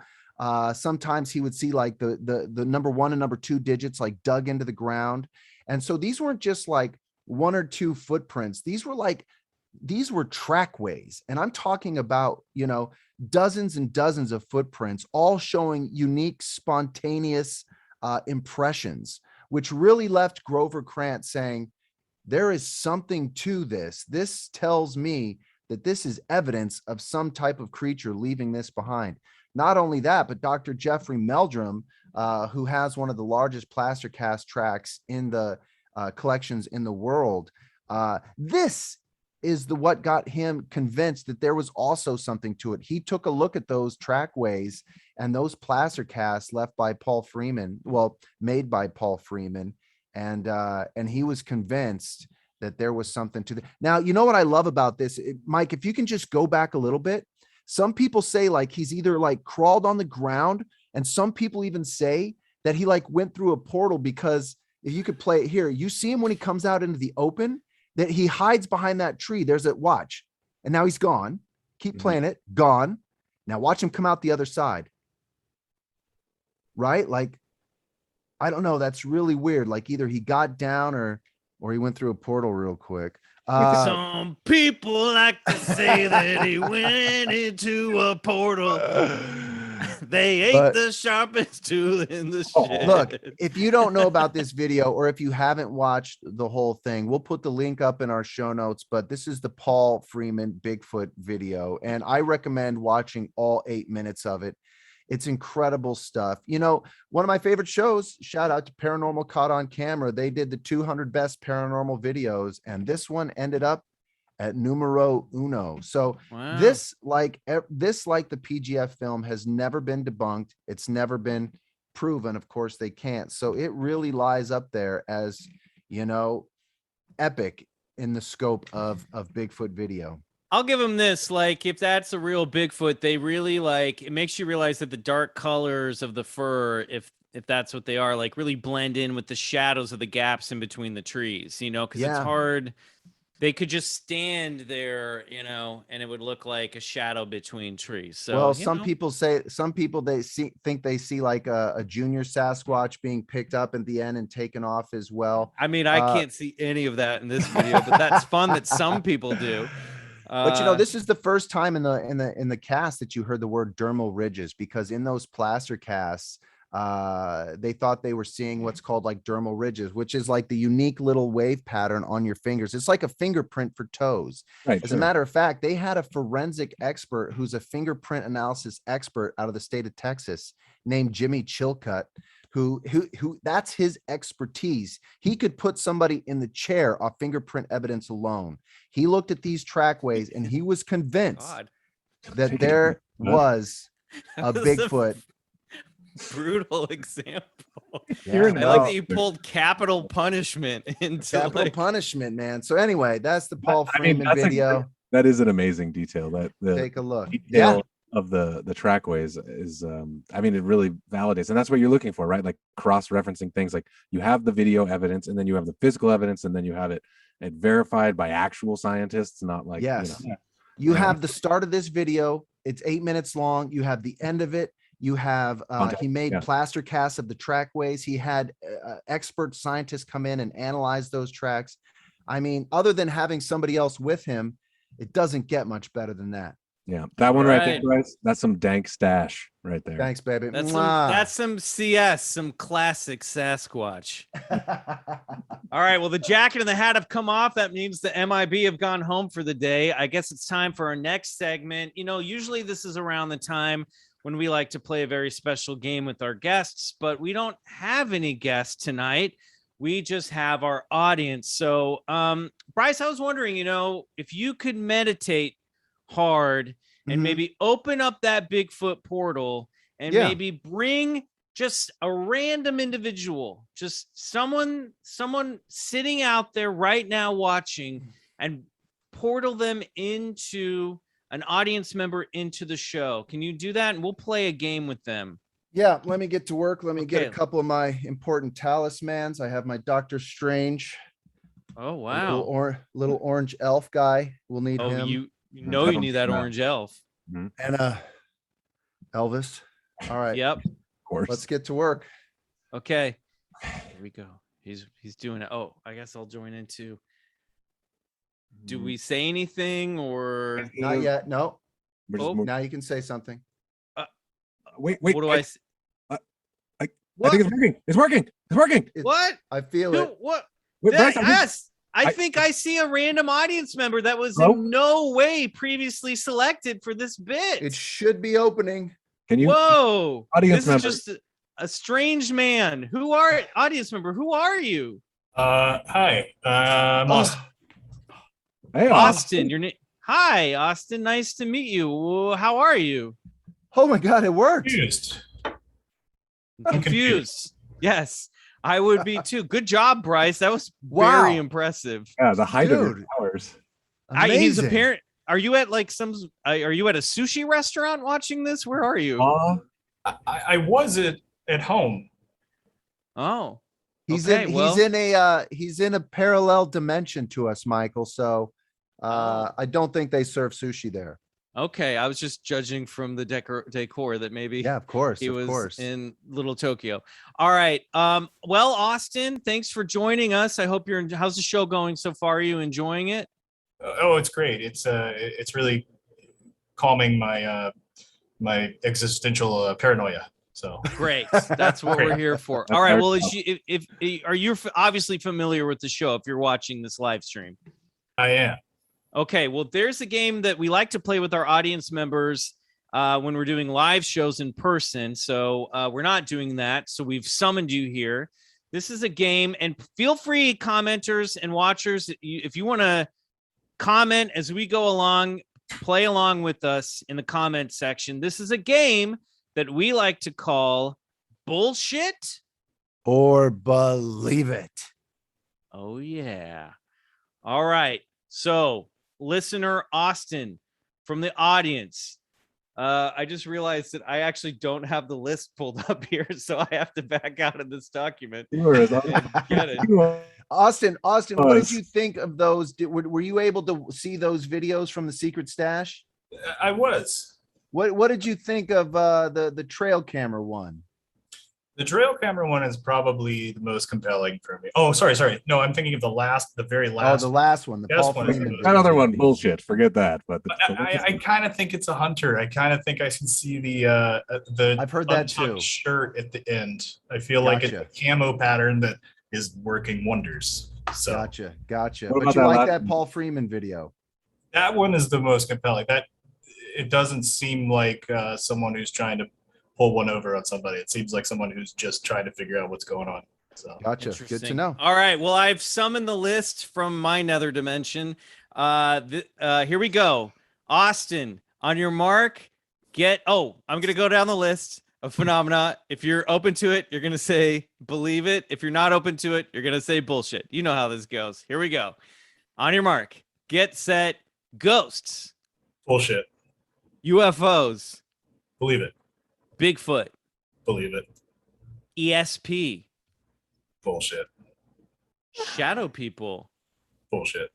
Sometimes he would see like the number 1 and number 2 digits like dug into the ground. And so these weren't just like 1 or 2 footprints. These were trackways. And I'm talking about, you know, dozens and dozens of footprints, all showing unique, spontaneous impressions, which really left Grover Krantz saying, there is something to this. This tells me that this is evidence of some type of creature leaving this behind. Not only that, but Dr. Jeffrey Meldrum, who has one of the largest plaster cast tracks in the collections in the world, this is what got him convinced that there was also something to it. He took a look at those trackways and those plaster casts left by Paul Freeman, well, made by Paul Freeman, and he was convinced that there was something to that. Now, you know what I love about this, Mike, if you can just go back a little bit. Some people say like he's either like crawled on the ground, and some people even say that he like went through a portal, because if you could play it here, you see him when he comes out into the open, that he hides behind that tree. There's a watch. And now he's gone. Keep playing it. Gone. Now watch him come out the other side. Right? Like, I don't know. That's really weird. Like either he got down or he went through a portal real quick. Some people like to say that he went into a portal. They ate the sharpest tool in the shed. Look, if you don't know about this video, or if you haven't watched the whole thing, we'll put the link up in our show notes, but this is the Paul Freeman Bigfoot video, and I recommend watching all 8 minutes of it. It's incredible stuff. You know, one of my favorite shows, shout out to Paranormal Caught on Camera. They did the 200 best paranormal videos, and this one ended up at numero uno. So wow. This, like the PGF film, has never been debunked. It's never been proven. Of course, they can't. So it really lies up there as, you know, epic in the scope of Bigfoot video. I'll give them this. Like, if that's a real Bigfoot, they really like, it makes you realize that the dark colors of the fur, if that's what they are, like really blend in with the shadows of the gaps in between the trees, you know, because it's hard. they could just stand there, you know, and it would look like a shadow between trees. So, Well, you some know. people think they see like a junior Sasquatch being picked up at the end and taken off as well. I mean, I can't see any of that in this video, but that's fun that some people do. But you know, this is the first time in the cast that you heard the word dermal ridges, because in those plaster casts, they thought they were seeing what's called like dermal ridges, which is like the unique little wave pattern on your fingers. It's like a fingerprint for toes. Right. As a matter of fact, they had a forensic expert who's a fingerprint analysis expert out of the state of Texas named Jimmy Chilcutt, who that's his expertise. He could put somebody in the chair off fingerprint evidence alone. He looked at these trackways and he was convinced that there was a Bigfoot. Brutal example. Yeah, I like that you pulled capital punishment into capital punishment, man. So anyway, that's the Paul Freeman video. That is an amazing detail. That Take a look. Detail of the trackways is I mean, it really validates, and that's what you're looking for, right? Like cross-referencing things. Like you have the video evidence, and then you have the physical evidence, and then you have it verified by actual scientists, not like you have the start of this video. It's 8 minutes long. You have the end of it. You have he made plaster casts of the trackways. He had expert scientists come in and analyze those tracks. I mean, other than having somebody else with him, it doesn't get much better than that. Yeah, that one right there, Bryce, that's some dank stash right there. Thanks, baby. That's some CS, some classic Sasquatch. All right, well, the jacket and the hat have come off. That means the MIB have gone home for the day. I guess it's time for our next segment. You know, usually this is around the time when we like to play a very special game with our guests, but we don't have any guests tonight. We just have our audience. So, Bryce, I was wondering, you know, if you could meditate hard and maybe open up that Bigfoot portal and maybe bring just a random individual, just someone sitting out there right now watching, and portal them into an audience member into the show. Can you do that? And we'll play a game with them. Yeah, let me get to work. Let me get a couple of my important talismans. I have my Dr. Strange. Oh, wow. Little orange elf guy. We'll need him. You know you need that orange elf. And Elvis. All right. Yep. Of course. Let's get to work. Okay. Here we go. He's doing it. Oh, I guess I'll join in too. Do we say anything or not yet? No. Now you can say something. Wait. What do I say? I think it's working. It's working. It's working. What? I feel it. What? Wait, Bryce, Yes. I think I see a random audience member that was in no way previously selected for this bit. It should be opening. Can you? Whoa. Audience this is just a strange man. Audience member? Who are you? Hi. Austin. Hey, Austin. Your name? Hi, Austin. Nice to meet you. How are you? Oh my God, it worked. Confused. Yes, I would be too. Good job, Bryce. That was very impressive. Yeah, the height of your powers. He's a parent. Are you at like are you at a sushi restaurant watching this? Where are you? I was at home. Oh, he's in a parallel dimension to us, Michael. So I don't think they serve sushi there. Okay, I was just judging from the decor that maybe. Yeah, of course. He was in Little Tokyo. All right. Well, Austin, thanks for joining us. I hope how's the show going so far? Are you enjoying it? Oh, it's great. It's really calming my my existential paranoia. So great. That's what we're here for. All right. Well, are you obviously familiar with the show if you're watching this live stream? I am. Okay, well, there's a game that we like to play with our audience members when we're doing live shows in person. So we're not doing that. So we've summoned you here. This is a game, and feel free, commenters and watchers, if you want to comment as we go along, play along with us in the comment section. This is a game that we like to call Bullshit or Believe It. Oh, yeah. All right. So, listener Austin from the audience, I just realized that I actually don't have the list pulled up here, so I have to back out of this document. Austin, what did Was. you think of those? Were you able to see those videos from the secret stash? I was. What did you think of the trail camera one? The trail camera one is probably the most compelling for me. Oh, sorry. No, I'm thinking of the very last. Oh, the last one, the Yes, Paul one is the Freeman. most- That other one, bullshit. Forget that. But I kind of think it's a hunter. I kind of think I can see the I've heard that untucked too. shirt at the end. I feel like it's Gotcha. a camo pattern that is working wonders. So Gotcha. What But about you that like last that one? Paul Freeman video? that one is the most compelling. That it doesn't seem like someone who's trying to pull one over on somebody. It seems like someone who's just trying to figure out what's going on. So Gotcha. Good to Interesting. know. All right. Well, I've summoned the list from my nether dimension. Here we go. Austin, on your mark, I'm going to go down the list of phenomena. If you're open to it, you're going to say believe it. If you're not open to it, you're going to say bullshit. You know how this goes. Here we go. On your mark, get set, ghosts, bullshit. UFOs, Believe it. Bigfoot, Believe it. ESP, Bullshit. shadow people, Bullshit.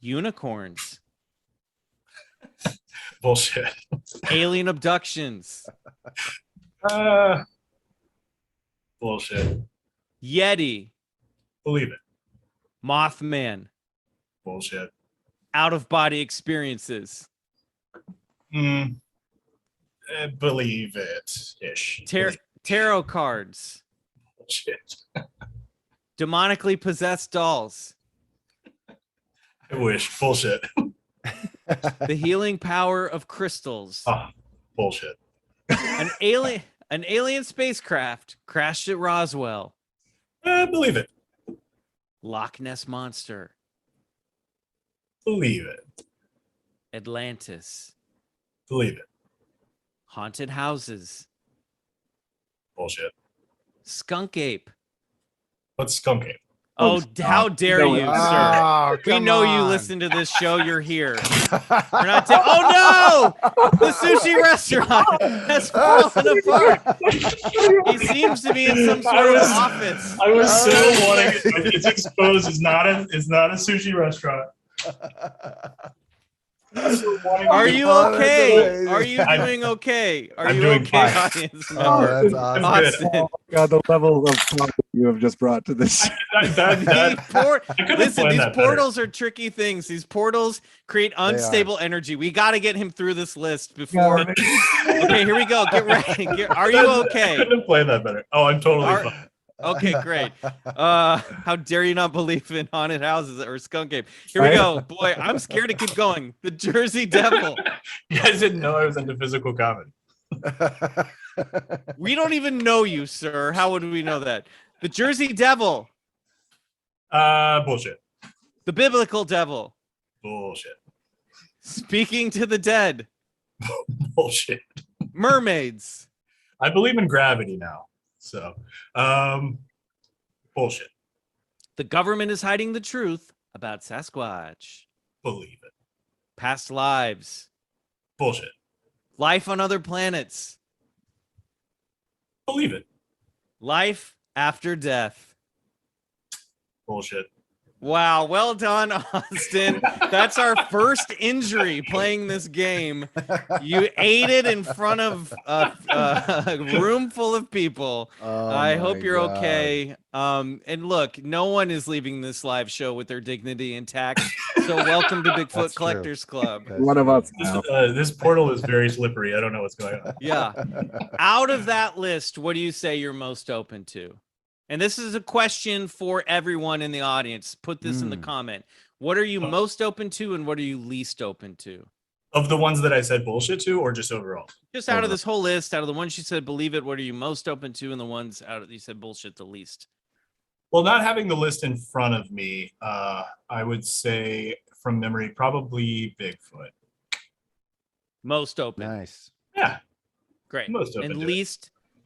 unicorns, Bullshit. alien abductions, Bullshit. Yeti, Believe it. Mothman, Bullshit. out-of-body experiences, Believe it ish. tarot cards, Bullshit. demonically possessed dolls, I wish. Bullshit. the healing power of crystals, Bullshit. an alien spacecraft crashed at Roswell, Believe it. Loch Ness monster, Believe it. Atlantis, Believe it. haunted houses, Bullshit. skunk ape. What's skunk ape? Oh, how dare you, sir? Oh, We come know you on. listen to this show. You're here. We're not. Oh no! The sushi restaurant has fallen apart. He seems to be in some sort of office. I was so wanting it. It's exposed. It's not a sushi restaurant. Are you Oh, that's okay? amazing. Are you doing okay? Are I'm you doing okay, fine. audience Oh, member? that's awesome. I'm good. Austin, Oh God, the level of trauma you have just brought to this. I could've listen, planned these that better. portals are tricky things. These portals create unstable energy. We got to get him through this list before. Okay, here we go. Get ready. Are you I okay? couldn't have played that better. Oh, I'm totally fine. Okay, great. How dare you not believe in haunted houses or skunk ape? Here we go. Boy, I'm scared to keep going. The Jersey Devil. You guys didn't know I was into physical comedy. We don't even know you, sir. How would we know that? The Jersey Devil. Bullshit. The Biblical Devil. Bullshit. Speaking to the dead. Bullshit. Mermaids. I believe in gravity now. So, bullshit. The government is hiding the truth about Sasquatch. Believe it. Past lives. Bullshit. Life on other planets. Believe it. Life after death. Bullshit. Wow, well done, Austin. That's our first injury playing this game. You ate it in front of a room full of people. Oh, I my hope you're God. okay. And look, no one is leaving this live show with their dignity intact. So welcome to Bigfoot That's true. Collectors Club. That's One of true. us now. This portal is very slippery. I don't know what's going on. Yeah. Out of that list, what do you say you're most open to? And this is a question for everyone in the audience. Put this in the comment. What are you most open to and what are you least open to? Of the ones that I said bullshit to, or just overall? Just out of this whole list, out of the ones you said believe it, what are you most open to? And the ones out of you said bullshit the least. Well, not having the list in front of me, I would say from memory, probably Bigfoot. Most open. Nice. Yeah. Great. Most open And to it.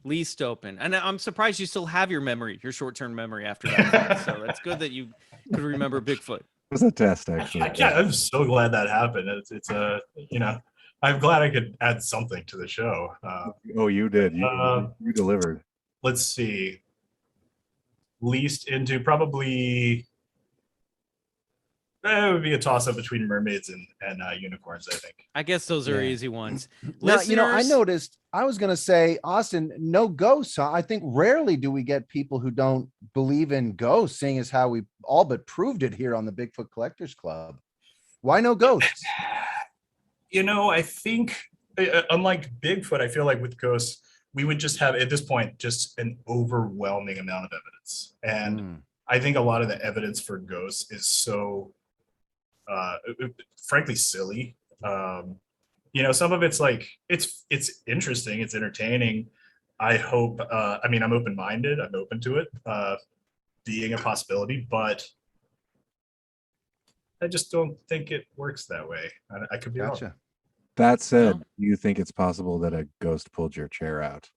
least open. And I'm surprised you still have your memory, your short-term memory after that. So that's good that you could remember Bigfoot. It was a test, actually. Yeah, I'm so glad that happened. It's I'm glad I could add something to the show. Oh, you did. You delivered. Let's see. least into probably it would be a toss up between mermaids and unicorns, I think. I guess those are Yeah. easy ones. Now, you know, I Listeners- noticed, I was going to say, Austin, no ghosts. Huh? I think rarely do we get people who don't believe in ghosts, seeing as how we all but proved it here on the Bigfoot Collectors Club. Why no ghosts? You know, I think unlike Bigfoot, I feel like with ghosts, we would just have at this point just an overwhelming amount of evidence. And I think a lot of the evidence for ghosts is so frankly silly. You know, some of it's like it's interesting, it's entertaining. I hope I mean, I'm open-minded, I'm open to it being a possibility, but I just don't think it works that way. I could be wrong. Gotcha. That said, No. do you think it's possible that a ghost pulled your chair out?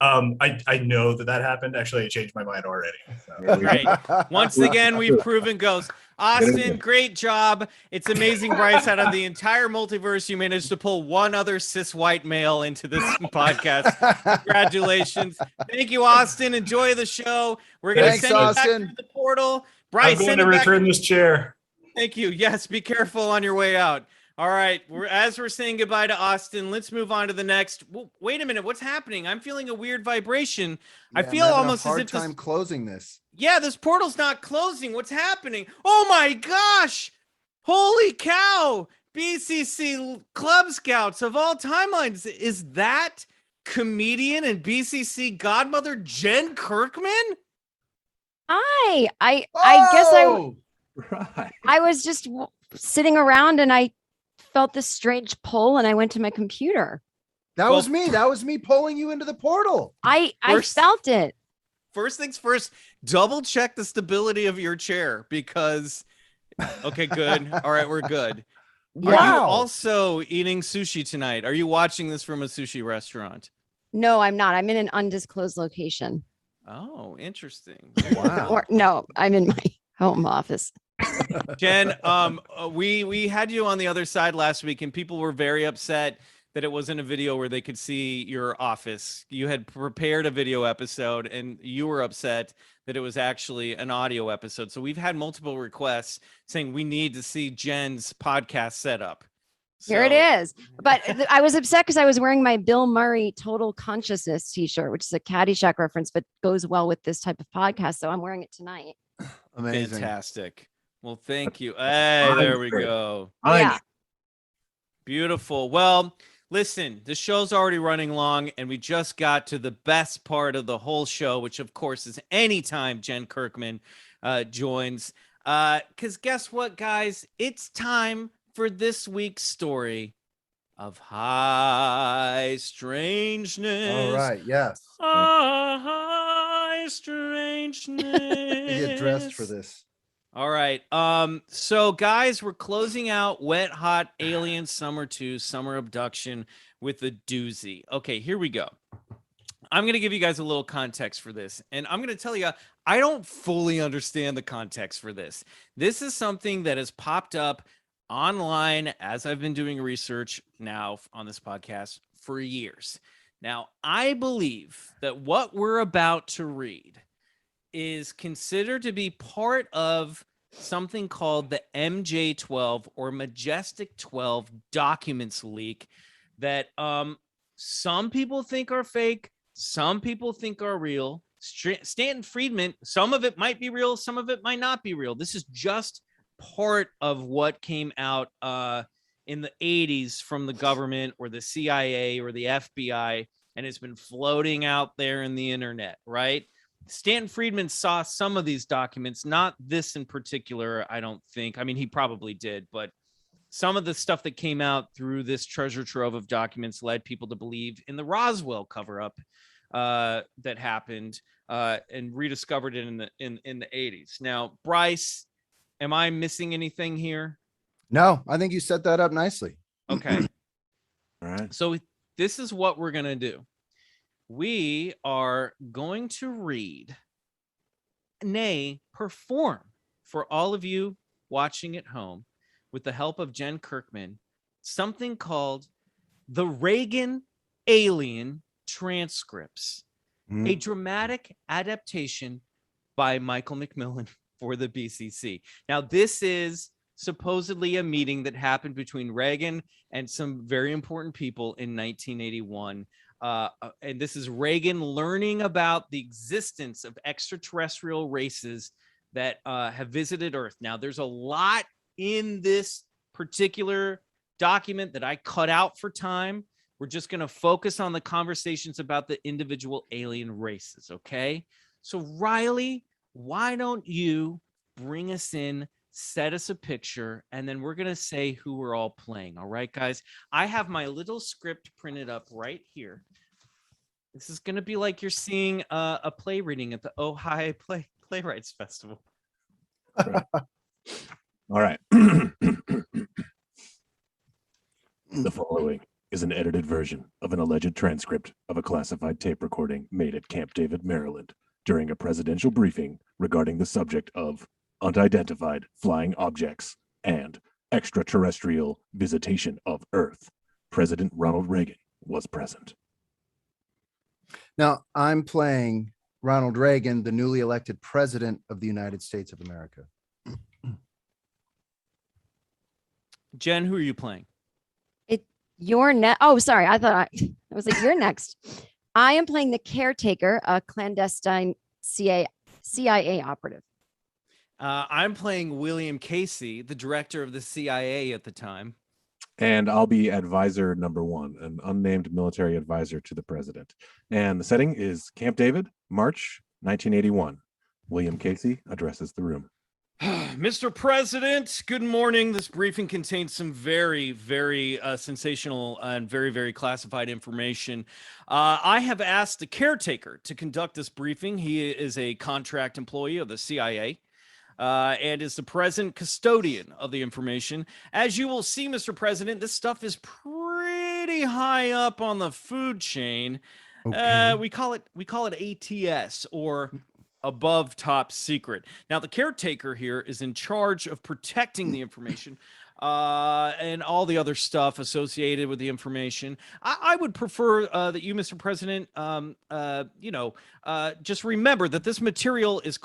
I know that happened. Actually, I changed my mind already. So. Great. Once again, we've proven ghosts. Austin, great job. It's amazing, Bryce, out of the entire multiverse, you managed to pull one other cis white male into this podcast. Congratulations. Thank you, Austin. Enjoy the show. We're going to Thanks, send you back Austin. through the portal. I'm Bryce, going send to it back. return this chair. Thank you. Yes, be careful on your way out. All right. As we're saying goodbye to Austin, let's move on to the next. Wait a minute. What's happening? I'm feeling a weird vibration. I Yeah, feel I'm having almost a as hard if this, time closing this. yeah, this portal's not closing. What's happening? Oh my gosh. Holy cow. BCC Club Scouts of all timelines. Is that comedian and BCC Godmother Jen Kirkman? Hi. I guess Oh! Right. I was just sitting around and I felt this strange pull and I went to my computer. That Well, was me. That was me pulling you into the portal. I First- felt it. First things first, double check the stability of your chair because, okay, good. All right, we're good. Are you Wow. also eating sushi tonight? Are you watching this from a sushi restaurant? No, I'm not. I'm in an undisclosed location. Oh, interesting. Wow. Or no, I'm in my home office. Jen, we had you on the other side last week, and people were very upset that it wasn't a video where they could see your office. You had prepared a video episode, and you were upset that it was actually an audio episode. So we've had multiple requests saying we need to see Jen's podcast setup. Here it is. But I was upset because I was wearing my Bill Murray Total Consciousness t-shirt, which is a Caddyshack reference, but goes well with this type of podcast. So I'm wearing it tonight. Amazing. Fantastic. Well, thank you. Hey, there we go. Yeah. Beautiful. Well, listen, the show's already running long, and we just got to the best part of the whole show, which of course is anytime Jen Kirkman joins. Because guess what, guys? It's time for this week's story of high strangeness. All right. Yes. High strangeness. You get dressed for this. All right. So guys, we're closing out Wet Hot Alien Summer 2 Summer Abduction with a doozy. Okay, here we go. I'm going to give you guys a little context for this. And I'm going to tell you, I don't fully understand the context for this. This is something that has popped up online as I've been doing research now on this podcast for years. Now, I believe that what we're about to read is considered to be part of something called the MJ12 or Majestic 12 documents leak that some people think are fake, some people think are real. Stanton Friedman, some of it might be real, some of it might not be real. This is just part of what came out in the 80s from the government or the CIA or the FBI, and it's been floating out there in the internet, right? Stanton Friedman saw some of these documents, not this in particular, I don't think. I mean, he probably did, but some of the stuff that came out through this treasure trove of documents led people to believe in the Roswell cover-up that happened and rediscovered it in the 80s. Now, Bryce, am I missing anything here? No, I think you set that up nicely. Okay. All right. So this is what we're going to do. We are going to read, nay, perform for all of you watching at home with the help of Jen Kirkman, something called the REAGAN Alien Transcripts, a dramatic adaptation by Michael McMillan for the BCC. Now, this is supposedly a meeting that happened between Reagan and some very important people in 1981. And this is Reagan learning about the existence of extraterrestrial races that have visited Earth. Now, there's a lot in this particular document that I cut out for time. We're just going to focus on the conversations about the individual alien races, okay? So, Riley, why don't you bring us in, set us a picture, and then we're going to say who we're all playing, all right, guys? I have my little script printed up right here. This is going to be like you're seeing a play reading at the Ohio Playwrights Festival. Right. All right. The following is an edited version of an alleged transcript of a classified tape recording made at Camp David, Maryland, during a presidential briefing regarding the subject of unidentified flying objects and extraterrestrial visitation of Earth. President Ronald Reagan was present. Now, I'm playing Ronald Reagan, the newly elected president of the United States of America. Jen, who are you playing? You're next. Oh, sorry. I thought I was like, you're next. I am playing the caretaker, a clandestine CIA operative. I'm playing William Casey, the director of the CIA at the time. And I'll be advisor number 1, an unnamed military advisor to the president. And the setting is Camp David, March 1981. William Casey addresses the room. Mr. President, good morning. This briefing contains some very, very sensational and very, very classified information. I have asked the caretaker to conduct this briefing. He is a contract employee of the CIA. And is the present custodian of the information. As you will see, Mr. President, this stuff is pretty high up on the food chain. Okay. We call it ATS, or above top secret. Now, the caretaker here is in charge of protecting the information and all the other stuff associated with the information. I would prefer that you, Mr. President, just remember that this material is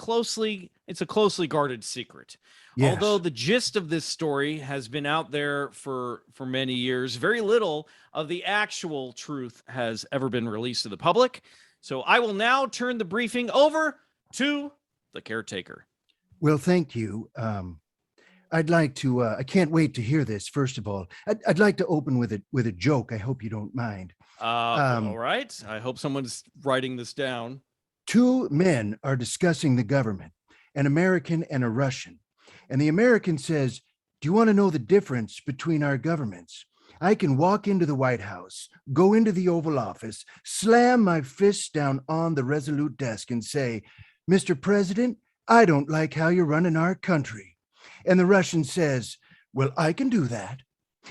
it's a closely guarded secret. Yes. Although the gist of this story has been out there for many years, very little of the actual truth has ever been released to the public. So I will now turn the briefing over to the caretaker. Well, thank you. I'd like to, I can't wait to hear this. First of all, I'd like to open with a joke. I hope you don't mind. All right. I hope someone's writing this down. 2 men are discussing the government, an American and a Russian. And the American says, "Do you want to know the difference between our governments? I can walk into the White House, go into the Oval Office, slam my fists down on the Resolute desk and say, 'Mr. President, I don't like how you're running our country.' And the Russian says, 'Well, I can do that.'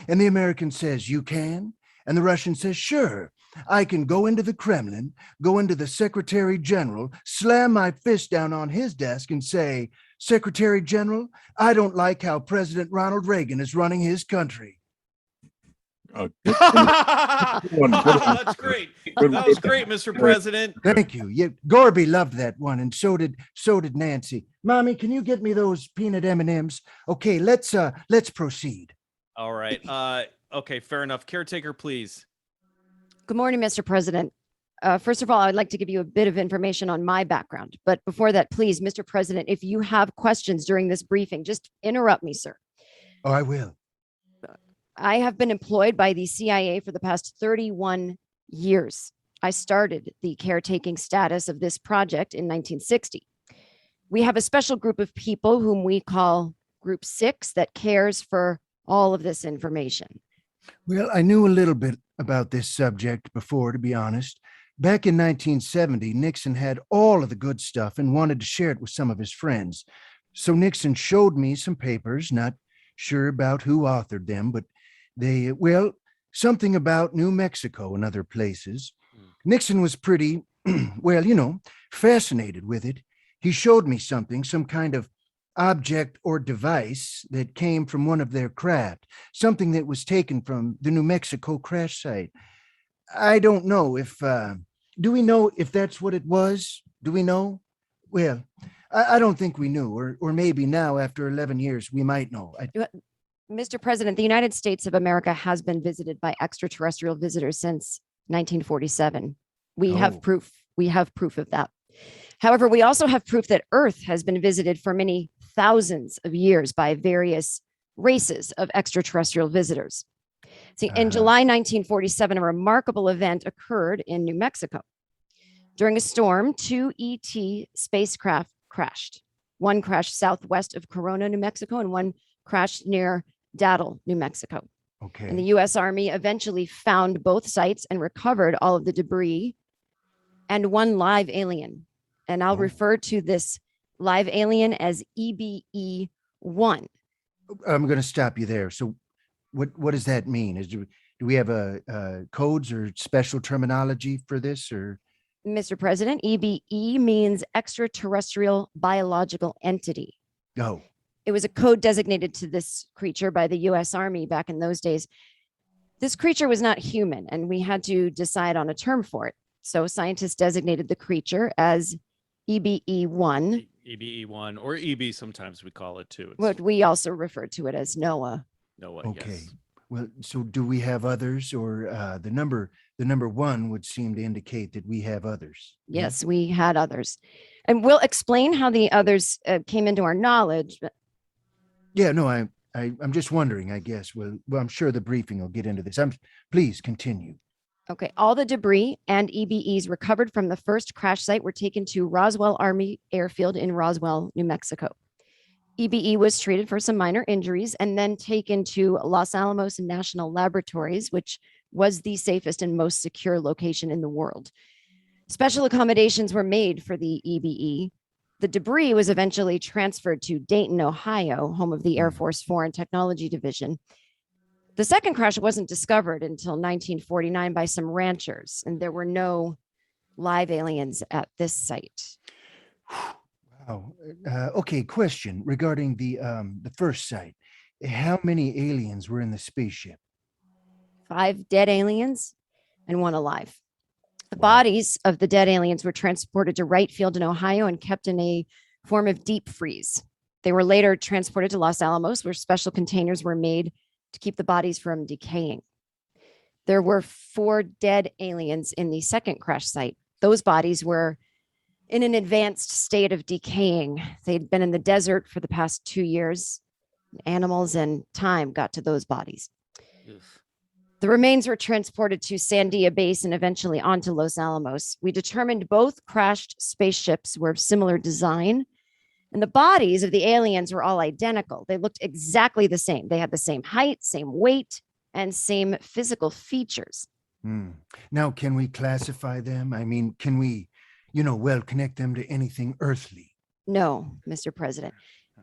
And the American says, 'You can?' And the Russian says, 'Sure, I can go into the Kremlin, go into the Secretary General, slam my fist down on his desk and say, 'Secretary General, I don't like how President Ronald Reagan is running his country.'" That's great. That was great, Mr. President. Thank you. Gorby loved that one, and so did Nancy. Mommy, can you get me those peanut M&Ms? Okay, let's proceed. All right. Okay, fair enough. Caretaker, please. Good morning, Mr. President. First of all, I'd like to give you a bit of information on my background. But before that, please, Mr. President, if you have questions during this briefing, just interrupt me, sir. Oh, I will. I have been employed by the CIA for the past 31 years. I started the caretaking status of this project in 1960. We have a special group of people whom we call Group 6 that cares for all of this information. Well, I knew a little bit about this subject before, to be honest. Back in 1970, Nixon had all of the good stuff and wanted to share it with some of his friends. So Nixon showed me some papers, not sure about who authored them, but something about New Mexico and other places. Nixon was pretty, fascinated with it. He showed me something, some kind of object or device that came from one of their craft, something that was taken from the New Mexico crash site. I don't know if, do we know if that's what it was? Do we know? Well, I don't think we knew, or maybe now after 11 years, we might know. Mr. President, the United States of America has been visited by extraterrestrial visitors since 1947. We Oh. have proof. We have proof of that. However, we also have proof that Earth has been visited for many thousands of years by various races of extraterrestrial visitors. See, in July 1947, a remarkable event occurred in New Mexico. During a storm, 2 ET spacecraft crashed. One crashed southwest of Corona, New Mexico, and one crashed near Daddle, New Mexico. Okay. And the U.S. Army eventually found both sites and recovered all of the debris and one live alien. And I'll refer to this live alien as EBE-1. I'm going to stop you there. So what does that mean? Do we have a codes or special terminology for this, or? Mr. President, EBE means extraterrestrial biological entity. Oh. It was a code designated to this creature by the U.S. Army back in those days. This creature was not human, and we had to decide on a term for it. So scientists designated the creature as EBE-1. EBE-1 or EB sometimes we call it too. But we also refer to it as Noah. Noah. Okay. Yes. Well, so do we have others, or the number 1 would seem to indicate that we have others? Yes, we had others. And we'll explain how the others came into our knowledge. But Yeah, no, I'm just wondering, I guess. Well, I'm sure the briefing will get into this. Please continue. okay, all the debris and EBEs recovered from the first crash site were taken to Roswell Army Airfield in Roswell, New Mexico. EBE was treated for some minor injuries and then taken to Los Alamos National Laboratories, which was the safest and most secure location in the world. Special accommodations were made for the EBE. The debris was eventually transferred to Dayton, Ohio, home of the Air Force Foreign Technology Division. The second crash wasn't discovered until 1949 by some ranchers, and there were no live aliens at this site. Wow. Okay, question regarding the first site. How many aliens were in the spaceship? 5 dead aliens and 1 alive. The bodies of the dead aliens were transported to Wright Field in Ohio and kept in a form of deep freeze. They were later transported to Los Alamos, where special containers were made to keep the bodies from decaying. There were 4 dead aliens in the second crash site. Those bodies were in an advanced state of decaying. They'd been in the desert for the past 2 years. Animals and time got to those bodies. The remains were transported to Sandia Base and eventually onto Los Alamos. We determined both crashed spaceships were of similar design, and the bodies of the aliens were all identical. They looked exactly the same. They had the same height, same weight, and same physical features. Now, can we classify them? I mean, can we, connect them to anything earthly? No, Mr. President.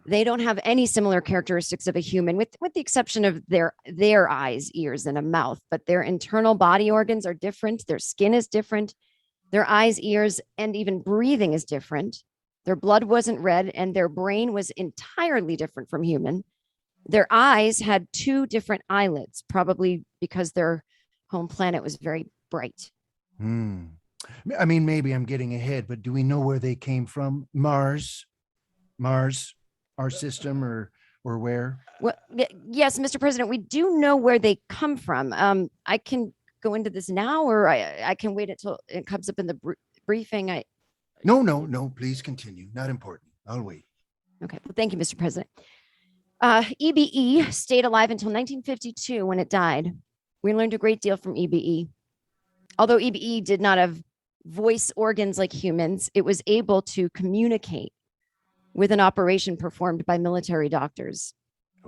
They don't have any similar characteristics of a human, with the exception of their eyes, ears, and a mouth. But their internal body organs are different. Their skin is different. Their eyes, ears, and even breathing is different. Their blood wasn't red, and their brain was entirely different from human. Their eyes had 2 different eyelids, probably because their home planet was very bright. I mean, maybe I'm getting ahead, but do we know where they came from? Mars, our system, or where? Well, yes, Mr. President, we do know where they come from. I can go into this now, or I can wait until it comes up in the briefing. No, please continue. Not important. I'll wait. Okay, well, thank you, Mr. President. EBE stayed alive until 1952 when it died. We learned a great deal from EBE. Although EBE did not have voice organs like humans, it was able to communicate with an operation performed by military doctors.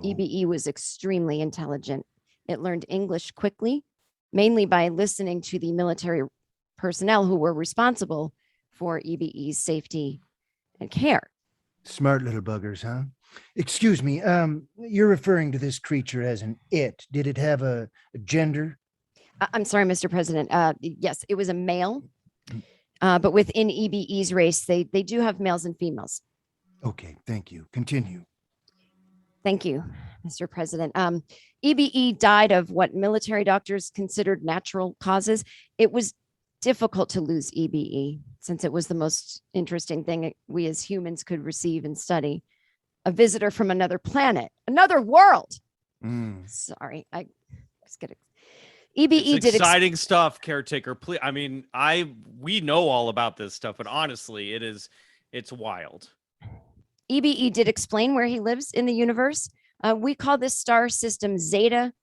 EBE was extremely intelligent. It learned English quickly, mainly by listening to the military personnel who were responsible for EBE's safety and care. Smart little buggers, huh? Excuse me, you're referring to this creature as an it. Did it have a gender? I'm sorry, Mr. President. Yes, it was a male, but within EBE's race, they do have males and females. Okay, thank you. Continue. Thank you, Mr. President. EBE died of what military doctors considered natural causes. It was difficult to lose EBE since it was the most interesting thing we as humans could receive and study. A visitor from another planet, another world. Sorry, I was getting EBE It's exciting stuff, caretaker. Please, I mean, we know all about this stuff, but honestly, it's wild. EBE did explain where he lives in the universe. We call this star system Zeta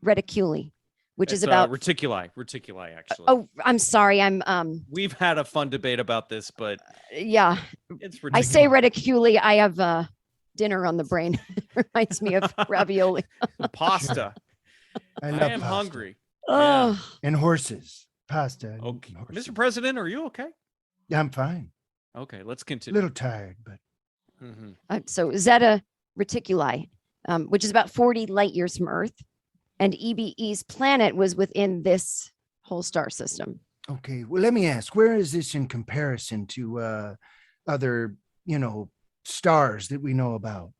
Reticuli, which is about reticuli, actually. Oh, I'm sorry. We've had a fun debate about this, but yeah, it's I say reticuli. I have dinner on the brain. It reminds me of ravioli. Pasta. I I am pasta. hungry. Oh, And horses. Pasta. Okay, Horses. Mr. President, are you okay? Yeah, I'm fine. Okay, let's A continue. little tired, but so Zeta Reticuli, which is about 40 light years from Earth, and EBE's planet was within this whole star system. okay. Well, let me ask, where is this in comparison to other, stars that we know about?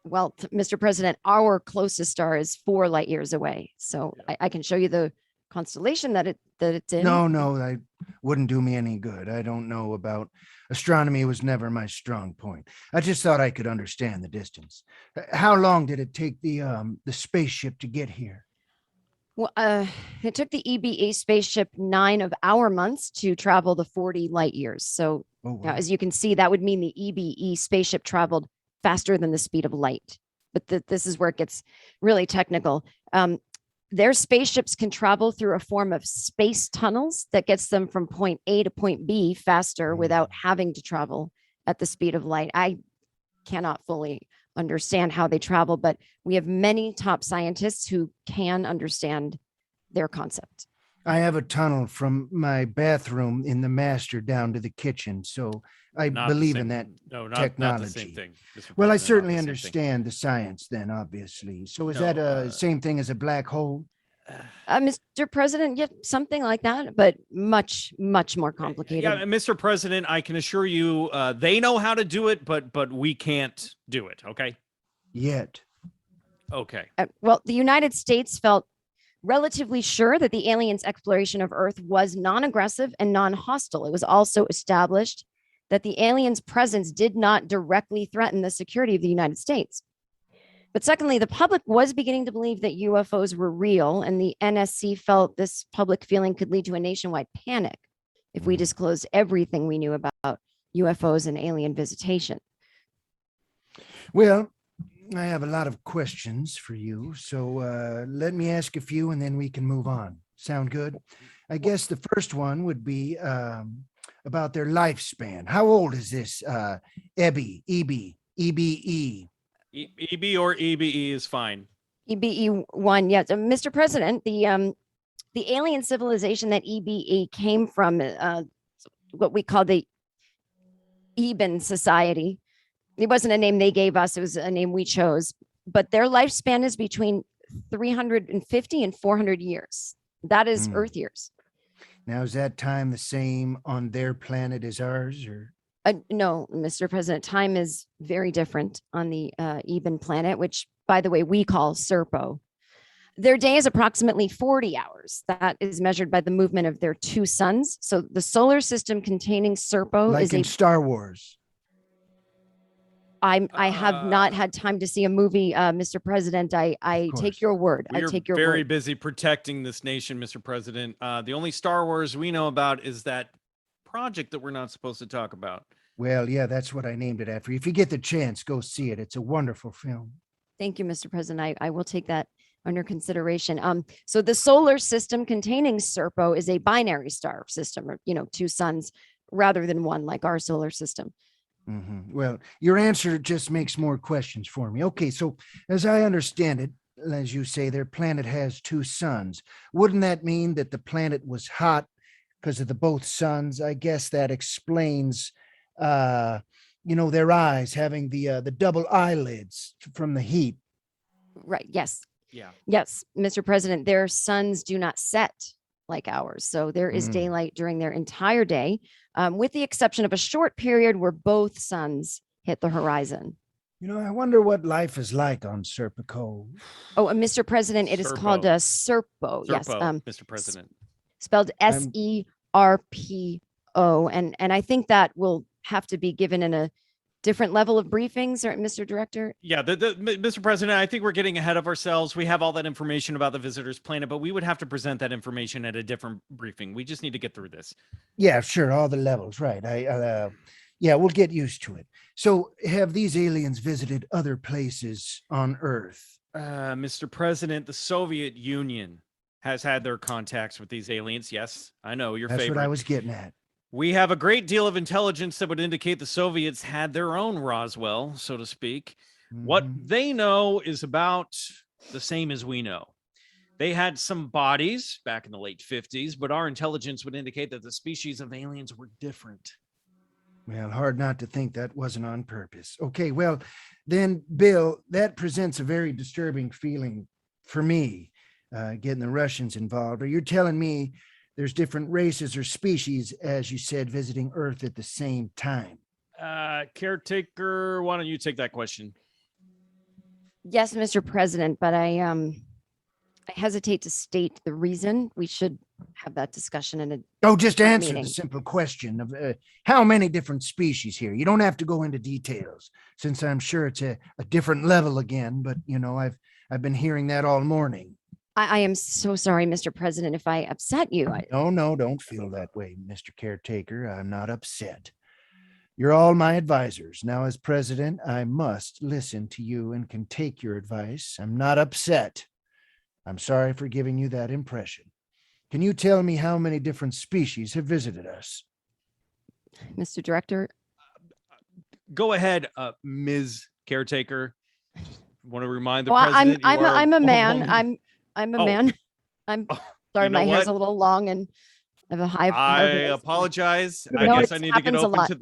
Well, Mr. President, our closest star is 4 light years away. So I can show you the constellation that it's in. No, that wouldn't do me any good. I don't know about astronomy. Was never my strong point. I just thought I could understand the distance. How long did it take the spaceship to get here? Well, it took the EBE spaceship 9 of our months to travel the 40 light years. So Oh, now, wow. as you can see, that would mean the EBE spaceship traveled faster than the speed of light. But this is where it gets really technical. Their spaceships can travel through a form of space tunnels that gets them from point A to point B faster without having to travel at the speed of light. I cannot fully understand how they travel, but we have many top scientists who can understand their concept. I have a tunnel from my bathroom in the master down to the kitchen, so I Not the believe same- in that. No, not the technology. same thing. Mr. Well, I President, not certainly the same thing. understand the science then, obviously. So is No, that same thing as a black hole? Mr. President, yeah, something like that, but much, much more complicated. Yeah, Mr. President, I can assure you, they know how to do it, but we can't do it. Okay. Yet. Okay. Well, the United States felt relatively sure that the aliens' exploration of Earth was non-aggressive and non-hostile. It was also established that the aliens' presence did not directly threaten the security of the United States. But secondly, the public was beginning to believe that UFOs were real, and the NSC felt this public feeling could lead to a nationwide panic if we disclosed everything we knew about UFOs and alien visitation. Well, I have a lot of questions for you, so let me ask a few and then we can move on. Sound good? I guess the first one would be about their lifespan. How old is this EBE? EB or EBE is fine. EBE-1, yes. Mr. President, the alien civilization that EBE came from, what we call the Eben Society. It wasn't a name they gave us, it was a name we chose. But their lifespan is between 350 and 400 years. That is Earth years. Now, is that time the same on their planet as ours, or? No, Mr. President, time is very different on the Eben planet, which, by the way, we call Serpo. Their day is approximately 40 hours. That is measured by the movement of their 2 suns. So the solar system containing Serpo Like is in Star Wars. I have not had time to see a movie, Mr. President. I course. take your word. I We're take your very word. busy protecting this nation, Mr. President. The only Star Wars we know about is that project that we're not supposed to talk about. Well, yeah, that's what I named it after. If you get the chance, go see it. It's a wonderful film. Thank you, Mr. President. I will take that under consideration. So the solar system containing Serpo is a binary star system, or 2 suns rather than one like our solar system. Well, your answer just makes more questions for me. Okay, so as I understand it, as you say, their planet has 2 suns. Wouldn't that mean that the planet was hot because of the both suns? I guess that explains, their eyes having the double eyelids from the heat. Right. Yes. Yeah. Yes, Mr. President, their suns do not set like ours. So there is daylight during their entire day, with the exception of a short period where both suns hit the horizon. I wonder what life is like on Serpico. Oh, Mr. President, it is called a Serpo. Yes. Serpo, Mr. President. spelled I'm- SERPO. And I think that will have to be given in a different level of briefings, or Mr. Director. Yeah, Mr. President, I think we're getting ahead of ourselves. We have all that information about the visitors planet, but we would have to present that information at a different briefing. We just need to get through this. Yeah, sure. All the levels, right. Yeah, we'll get used to it. So have these aliens visited other places on Earth? Mr. President, the Soviet Union has had their contacts with these aliens. Yes, I know your That's favorite. what I was getting at. We have a great deal of intelligence that would indicate the Soviets had their own Roswell, so to speak. What Mhm. they know is about the same as we know. They had some bodies back in the late 50s, but our intelligence would indicate that the species of aliens were different. Well, hard not to think that wasn't on purpose. Okay, well, then, Bill, that presents a very disturbing feeling for me, getting the Russians involved. Are you telling me there's different races or species, as you said, visiting Earth at the same time? Caretaker, why don't you take that question? Yes, Mr. President, but I hesitate to state the reason. We should have that discussion in a Oh, just different answer meeting. the simple question of how many different species here. You don't have to go into details, since I'm sure it's a different level again. But you know, I've been hearing that all morning. I am so sorry, Mr. President, if I upset you. No, don't feel that way, Mr. Caretaker. I'm not upset. You're all my advisors. Now, as president, I must listen to you and can take your advice. I'm not upset. I'm sorry for giving you that impression. Can you tell me how many different species have visited us? Mr. Director, Go ahead, Ms. Caretaker. Want to remind the well, president? I'm a man. woman. I'm a Oh. man. I'm Oh, sorry, you know my hair's what? a little long and I have a high. I voice. apologize. No, I guess it I need to get happens a open lot. to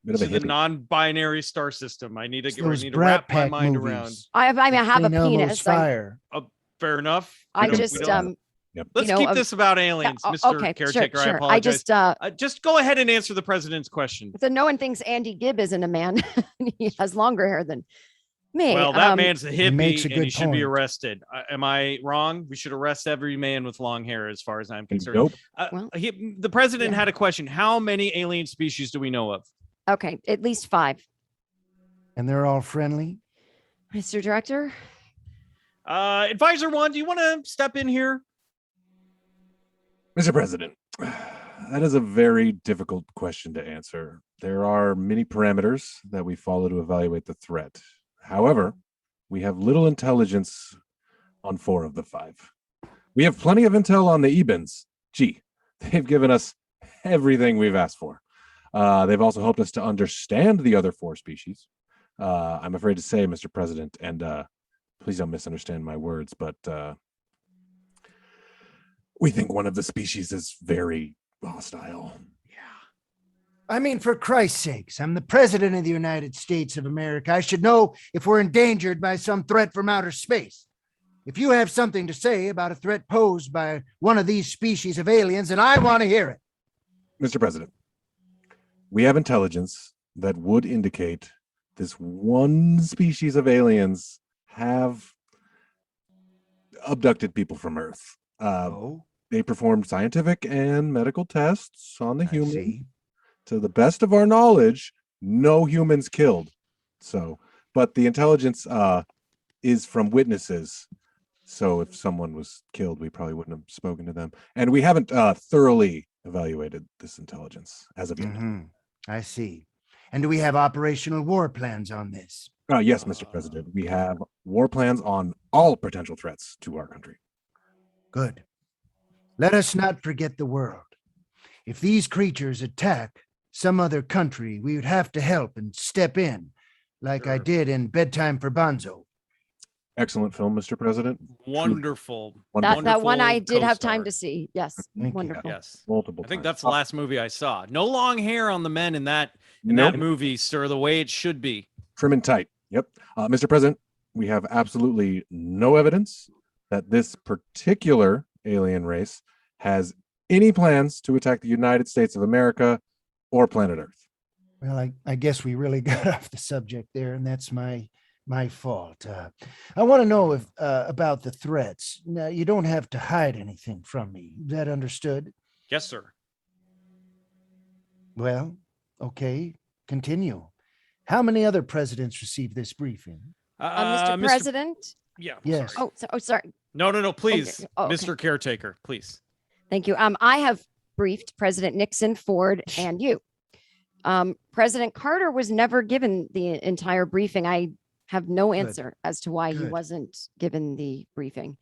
Bit of a the hippie. non-binary star system. I need to It's get. I those need to Brat wrap my Pack mind movies. around. I have a St. Elmo's penis. Fire. Fair enough. I don't- just we don't- Yep. Let's know, keep this about aliens, Mr. okay, Caretaker. I sure. apologize. Just go ahead and answer the president's question. So no one thinks Andy Gibb isn't a man. He has longer hair than me. Well, that man's a He makes hippie a and good he should be point. arrested. Am I wrong? We should arrest every man with long hair, as far as I'm concerned. Nope. Well, The president yeah. had a question. How many alien species do we know of? Okay, at least 5. And they're all friendly? Mr. Director, Advisor 1, do you want to step in here? Mr. President, that is a very difficult question to answer. There are many parameters that we follow to evaluate the threat. However, we have little intelligence on 4 of the 5. We have plenty of intel on the Ebens. Gee, they've given us everything we've asked for. They've also helped us to understand the other 4 species. I'm afraid to say, Mr. President, and please don't misunderstand my words, but we think one of the species is very hostile. I mean, for Christ's sakes, I'm the president of the United States of America. I should know if we're endangered by some threat from outer space. If you have something to say about a threat posed by one of these species of aliens, and I want to hear it. Mr. President, we have intelligence that would indicate this one species of aliens have abducted people from Earth. They performed scientific and medical tests on the human. See. To the best of our knowledge, no humans killed. So, but the intelligence is from witnesses. So if someone was killed, we probably wouldn't have spoken to them. And we haven't thoroughly evaluated this intelligence as of yet. I see. And do we have operational war plans on this? Yes, Mr. President. We have war plans on all potential threats to our country. Good. Let us not forget the world. If these creatures attack some other country, we would have to help and step in, like I did in Bedtime for Bonzo. Excellent film, Mr. President. Wonderful. that one I Wonderful did have time co-star. to see. Yes, Thank you. wonderful. Yes. Multiple I think times. that's the last movie I saw. No long hair on the men in that Nope. movie, sir, the way it should be. Trim and tight. Yep. Mr. President, we have absolutely no evidence that this particular alien race has any plans to attack the United States of America or planet Earth. Well, I guess we really got off the subject there, and that's my fault. I want to know about the threats. Now, you don't have to hide anything from me. Is that understood? Yes, sir. Well, okay, continue. How many other presidents received this briefing? Mr. President. Yeah. Yes. Sorry. Sorry. No, please. Okay. Mr. Caretaker, please. Thank you. I have briefed President Nixon, Ford, and you. President Carter was never given the entire briefing. I have no answer as to why he Good. wasn't given the briefing.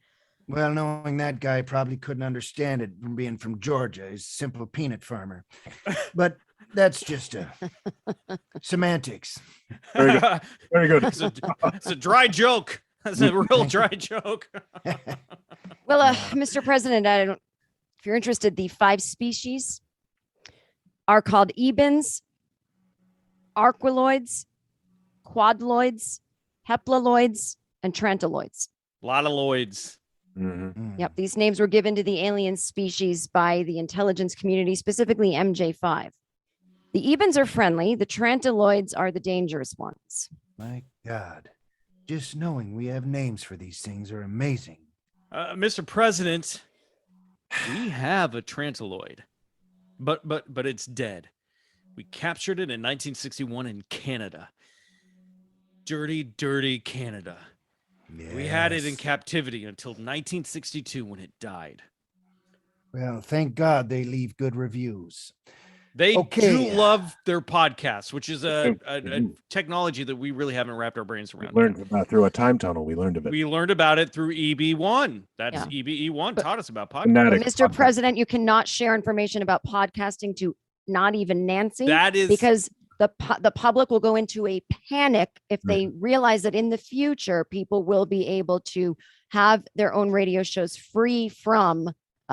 Well, knowing that guy probably couldn't understand it from being from Georgia. He's a simple peanut farmer. But that's just semantics. Very good. Very good. It's a dry joke. That's a real dry joke. Well, Mr. President, if you're interested, the 5 species are called ebens, arqueloids, quadloids, heplaloids, and trantaloids. A lot of Lloyds. Mhm. Yep, these names were given to the alien species by the intelligence community, specifically MJ5. The ebens are friendly. The trantaloids are the dangerous ones. My God. Just knowing we have names for these things are amazing. Mr. President, we have a trantaloid, but it's dead. We captured it in 1961 in Canada. Dirty, dirty Canada. We had it in Yes. captivity until 1962 when it died. Well, thank God they leave good reviews. They Okay. do love their podcast, which is a Mhm. technology that we really haven't wrapped our brains We around. learned about through a time tunnel. We learned of it. We learned about it through EB1. That's Yeah. EBE1 But- taught us about podcasts. But Fanatic Mr. podcast. President, you cannot share information about podcasting to not even Nancy, That is because the public will go into a panic if they realize that in the future people will be able to have their own radio shows free from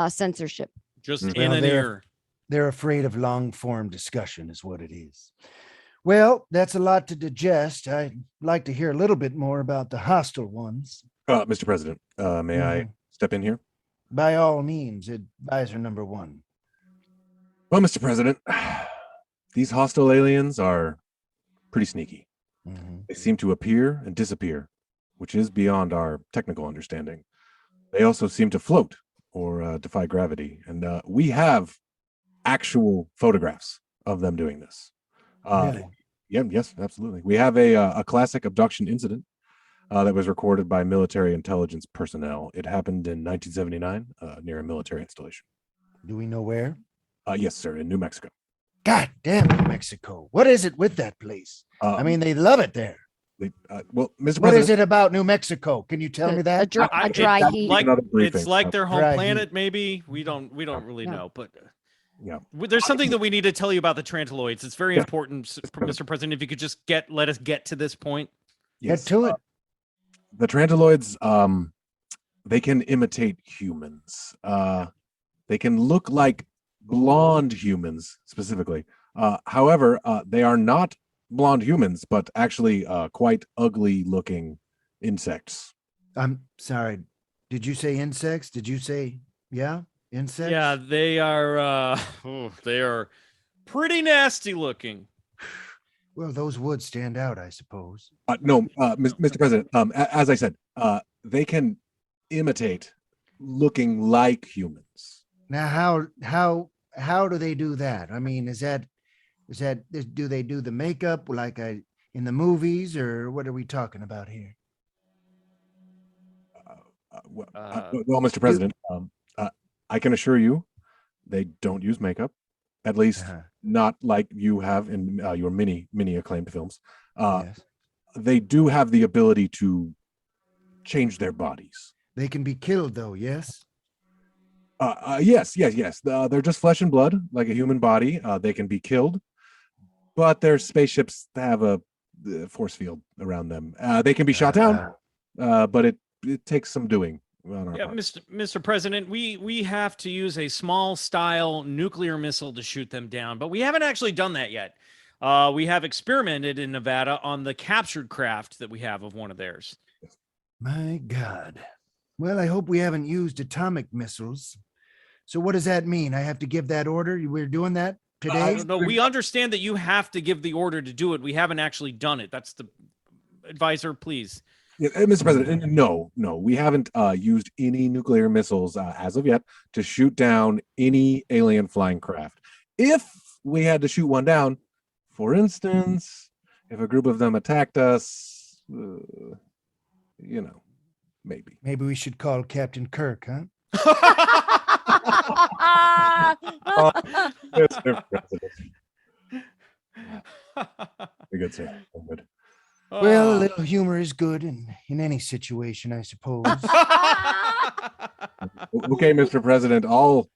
censorship. just Mhm. in Well, an ear. They're afraid of long form discussion, is what it is. Well, that's a lot to digest. I'd like to hear a little bit more about the hostile ones. Mr. President, may I Mhm. step in here? By all means, advisor number 1. Well, Mr. President, these hostile aliens are pretty sneaky. Mhm. They seem to appear and disappear, which is beyond our technical understanding. They also seem to float or defy gravity, and we have actual photographs of them doing this. Really? Yeah, yes, absolutely. We have a classic abduction incident that was recorded by military intelligence personnel. It happened in 1979 near a military installation. Do we know where? Yes, sir, in New Mexico. God damn New Mexico. What is it with that place? I mean, they love it there. Well, Mr. What President, is it about New Mexico? Can you tell me A that? dry, I- a dry that- heat. Like another briefing. it's like their home Dry planet, maybe. We don't really No. know, but Yeah. there's something that we need to tell you about the trantaloids. It's very Yeah. important, Mr. President. If you could just let us get to this point. Yes, Get to it. the Trantaloids, they can imitate humans. They can look like blonde humans specifically. However, they are not blonde humans, but actually quite ugly looking insects. I'm sorry. Did you say insects? Did you say, yeah, insects? Yeah, they are. They are pretty nasty looking. Well, those would stand out, I suppose. No, Mr. President, as I said, they can imitate looking like humans. Now, how do they do that? I mean, do they do the makeup like in the movies, or what are we talking about here? Well, Mr. President, I can assure you, they don't use makeup. At least Uh-huh. not like you have in your many acclaimed films. Yes. They do have the ability to change their bodies. They can be killed, though. Yes. Yes. They're just flesh and blood, like a human body. They can be killed, but their spaceships have a force field around them. They can be shot down, but it takes some doing. On our Yeah, part. Mr. President, we have to use a small style nuclear missile to shoot them down, but we haven't actually done that yet. We have experimented in Nevada on the captured craft that we have of one of theirs. My God. Well, I hope we haven't used atomic missiles. So what does that mean? I have to give that order? We're doing that today? No, we understand that you have to give the order to do it. We haven't actually done it. That's the advisor, please. Yeah, Mr. President, no, we haven't used any nuclear missiles as of yet to shoot down any alien flying craft. If we had to shoot one down, for instance, if a group of them attacked us, maybe. Maybe we should call Captain Kirk, huh? Mr. President. Very good, sir. Very good. Well, a little humor is good in any situation, I suppose. Okay, Mr. President, I'll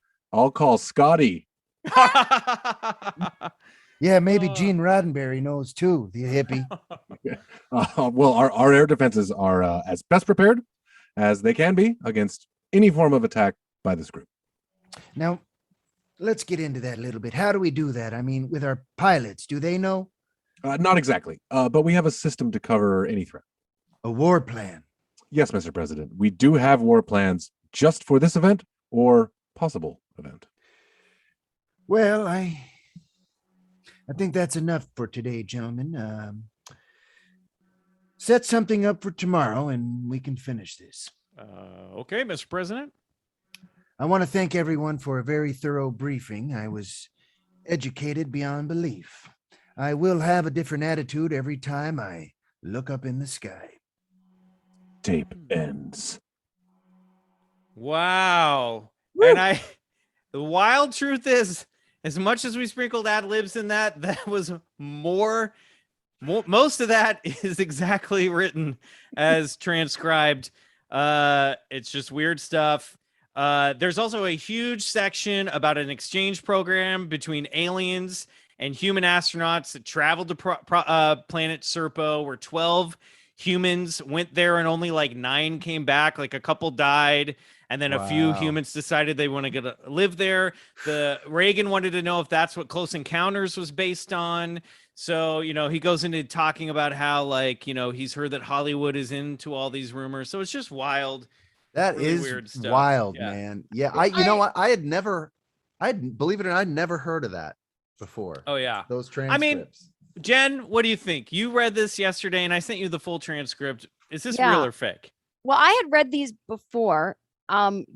call Scotty. Yeah, maybe Gene Roddenberry knows too, the hippie. Well, our air defenses are as best prepared as they can be against any form of attack by this group. Now, let's get into that a little bit. How do we do that? I mean, with our pilots, do they know? Not exactly, but we have a system to cover any threat. A war plan. Yes, Mr. President, we do have war plans just for this event or possible event. Well, I think that's enough for today, gentlemen. Set something up for tomorrow and we can finish this. Okay, Mr. President. I want to thank everyone for a very thorough briefing. I was educated beyond belief. I will have a different attitude every time I look up in the sky. Tape ends. Wow. Woo. And the wild truth is, as much as we sprinkled ad libs in that was more, most of that is exactly written as transcribed. It's just weird stuff. There's also a huge section about an exchange program between aliens and human astronauts that traveled to planet Serpo, where 12 humans went there and only like 9 came back. Like a couple died, and then a few humans decided they want to live there. The Reagan wanted to know if that's what Close Encounters was based on. So, he goes into talking about how, like, he's heard that Hollywood is into all these rumors. So it's just wild. That really is weird stuff. wild, Yeah. man. Yeah, you know what? Believe it or not, I'd never heard of that before. Oh, yeah. Those transcripts. Jen, what do you think? You read this yesterday and I sent you the full transcript. Is this Yeah. real or fake? Well, I had read these before,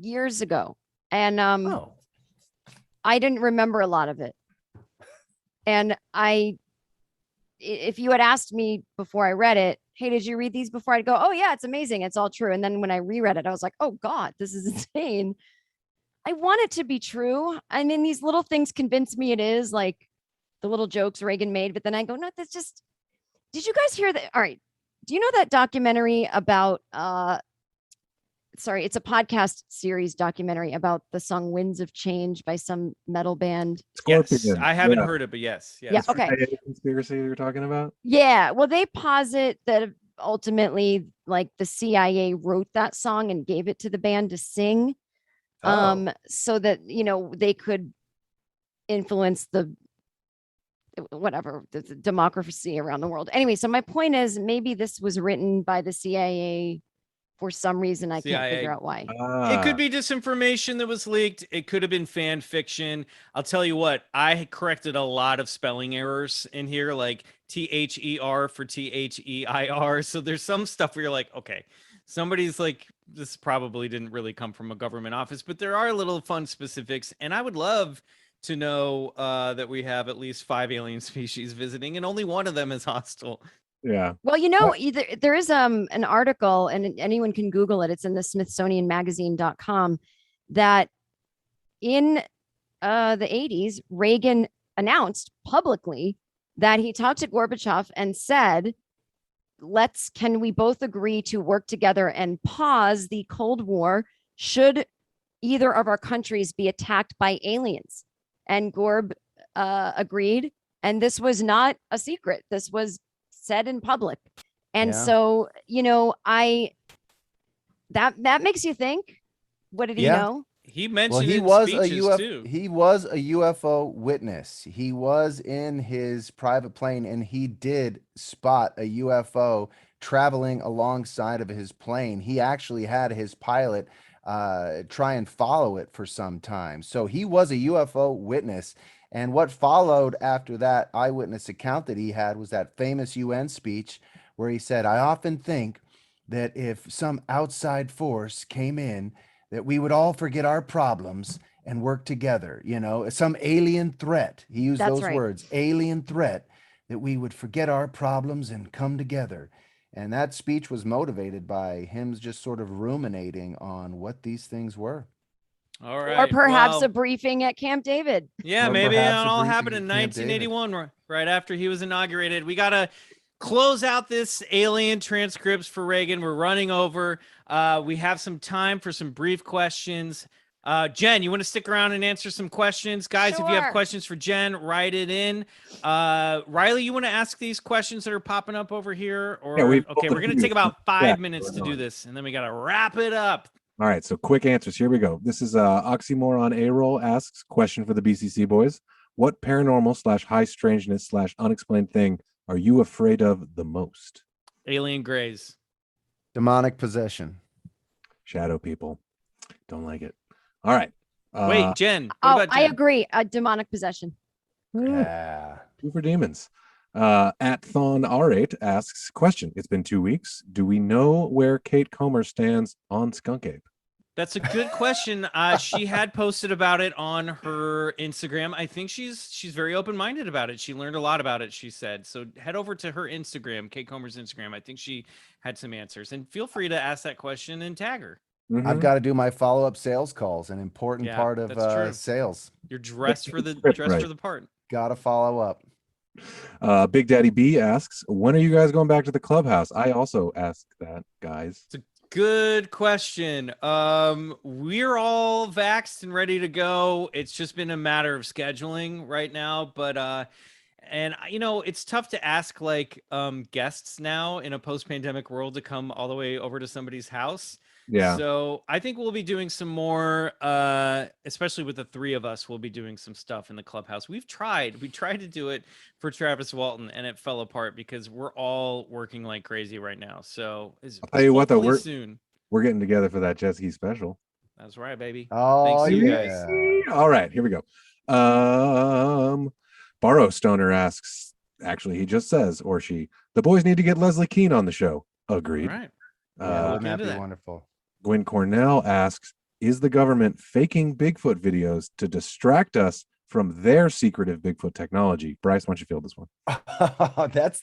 years ago, and I didn't remember a lot of it. And if you had asked me before I read it, hey, did you read these before? I'd go, oh yeah, it's amazing. It's all true. And then when I reread it, I was like, oh God, this is insane. I want it to be true. I mean, these little things convince me it is, like the little jokes Reagan made, but then I go, no, that's just, did you guys hear that? All right. Do you know that documentary about, it's a podcast series documentary about the song Winds of Change by some metal band. Yes, Scorpion. I haven't Yeah. heard it, but yes. Yeah, okay. CIA conspiracy you're talking about? Yeah, well, they posit that ultimately, like, the CIA wrote that song and gave it to the band to sing, so that they could influence the democracy around the world. Anyway, so my point is, maybe this was written by the CIA for some reason. I can't figure out why. It could be disinformation that was leaked. It could have been fan fiction. I'll tell you what, I corrected a lot of spelling errors in here, like THER for THEIR. So there's some stuff where you're like, okay, somebody's like, this probably didn't really come from a government office, but there are little fun specifics. And I would love to know that we have at least 5 alien species visiting, and only one of them is hostile. Yeah. Well, there is an article, and anyone can Google it. It's in the SmithsonianMagazine.com, that in the 80s, Reagan announced publicly that he talked to Gorbachev and said, can we both agree to work together and pause the Cold War should either of our countries be attacked by aliens? And Gorb agreed. And this was not a secret. This was said in public. And so, that makes you think, what did he know? He mentioned Well, he it in was speeches too. he was a UFO witness. He was in his private plane and he did spot a UFO traveling alongside of his plane. He actually had his pilot try and follow it for some time. So he was a UFO witness. And what followed after that eyewitness account that he had was that famous UN speech where he said, I often think that if some outside force came in, that we would all forget our problems and work together, you know, some alien threat. He used That's those right. words, alien threat, that we would forget our problems and come together. And that speech was motivated by him just sort of ruminating on what these things were. All right. Or perhaps well, a briefing at Camp David. Yeah, Or maybe it perhaps a all briefing happened at in Camp David. 1981, right after he was inaugurated. We got to close out this alien transcripts for Reagan. We're running over. We have some time for some brief questions. Jen, you want to stick around and answer some questions? Guys, if you have Sure. questions for Jen, write it in. Riley, you want to ask these questions that are popping up over here? Or we've okay, pulled we're a going to few. take about Yeah, 5 minutes we're to do going. this, and then we got to wrap it up. All right, so quick answers. Here we go. This is Oxymoron A-Roll asks, question for the BCC boys. What paranormal / high strangeness / unexplained thing are you afraid of the most? Alien Grays. Demonic possession. Shadow people. Don't like it. All right. Wait, Jen. What Oh, about I Jen? agree. A demonic possession. Yeah. 2 for demons. At Thon R8 asks, question. It's been 2 weeks. Do we know where Kate Comer stands on Skunk Ape? That's a good question. She had posted about it on her Instagram. I think she's very open-minded about it. She learned a lot about it, she said. So head over to her Instagram, Kate Comer's Instagram. I think she had some answers. And feel free to ask that question and tag her. I've got to do my follow-up sales calls, an important Yeah, part that's true. of sales. You're dressed for the Right. for the part. Got to follow up. Big Daddy B asks, when are you guys going back to the Clubhouse? I also asked that, guys. It's a good question. We're all vaxxed and ready to go. It's just been a matter of scheduling right now, but and you know, it's tough to ask like guests now in a post-pandemic world to come all the way over to somebody's house. Yeah. So I think we'll be doing some more, especially with the 3 of us, we'll be doing some stuff in the Clubhouse. We tried to do it for Travis Walton and it fell apart because we're all working like crazy right now. So I'll tell you what, though, hopefully soon. we're getting together for that Jet Ski Special. That's right, baby. Oh, Thanks to you yeah. guys. All right, here we go. Borrow Stoner asks, actually, he just says, or she, the boys need to get Leslie Keene on the show. Agreed. All right. Yeah, wouldn't that into be that. wonderful? Gwen Cornell asks, is the government faking Bigfoot videos to distract us from their secretive Bigfoot technology? Bryce, why don't you field this one?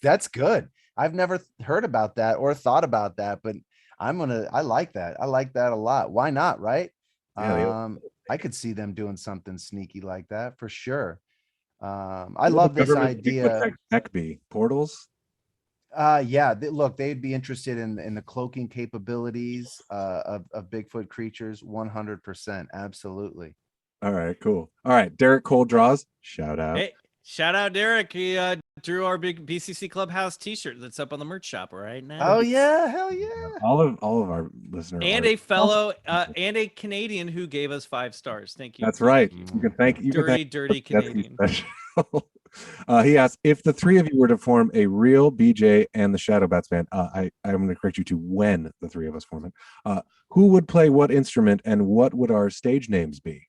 That's good. I've never heard about that or thought about that, but I like that. I like that a lot. Why not? Right. Yeah, I could see them doing something sneaky like that for sure. I love this idea. Tech be portals. Yeah, look, they'd be interested in the cloaking capabilities of Bigfoot creatures. 100%. Absolutely. All right, cool. All right, Derek Cole draws. Shout out. Hey, shout out Derek. He drew our big BCC Clubhouse t-shirt that's up on the merch shop right now. Oh yeah, hell yeah. All of our listeners. And a fellow and a Canadian who gave us 5 stars. Thank you. That's right. You can thank you. Dirty Canadian. He asked, if the 3 of you were to form a real BJ and the Shadow Bats band, I'm going to correct you to when the 3 of us form it. Who would play what instrument and what would our stage names be?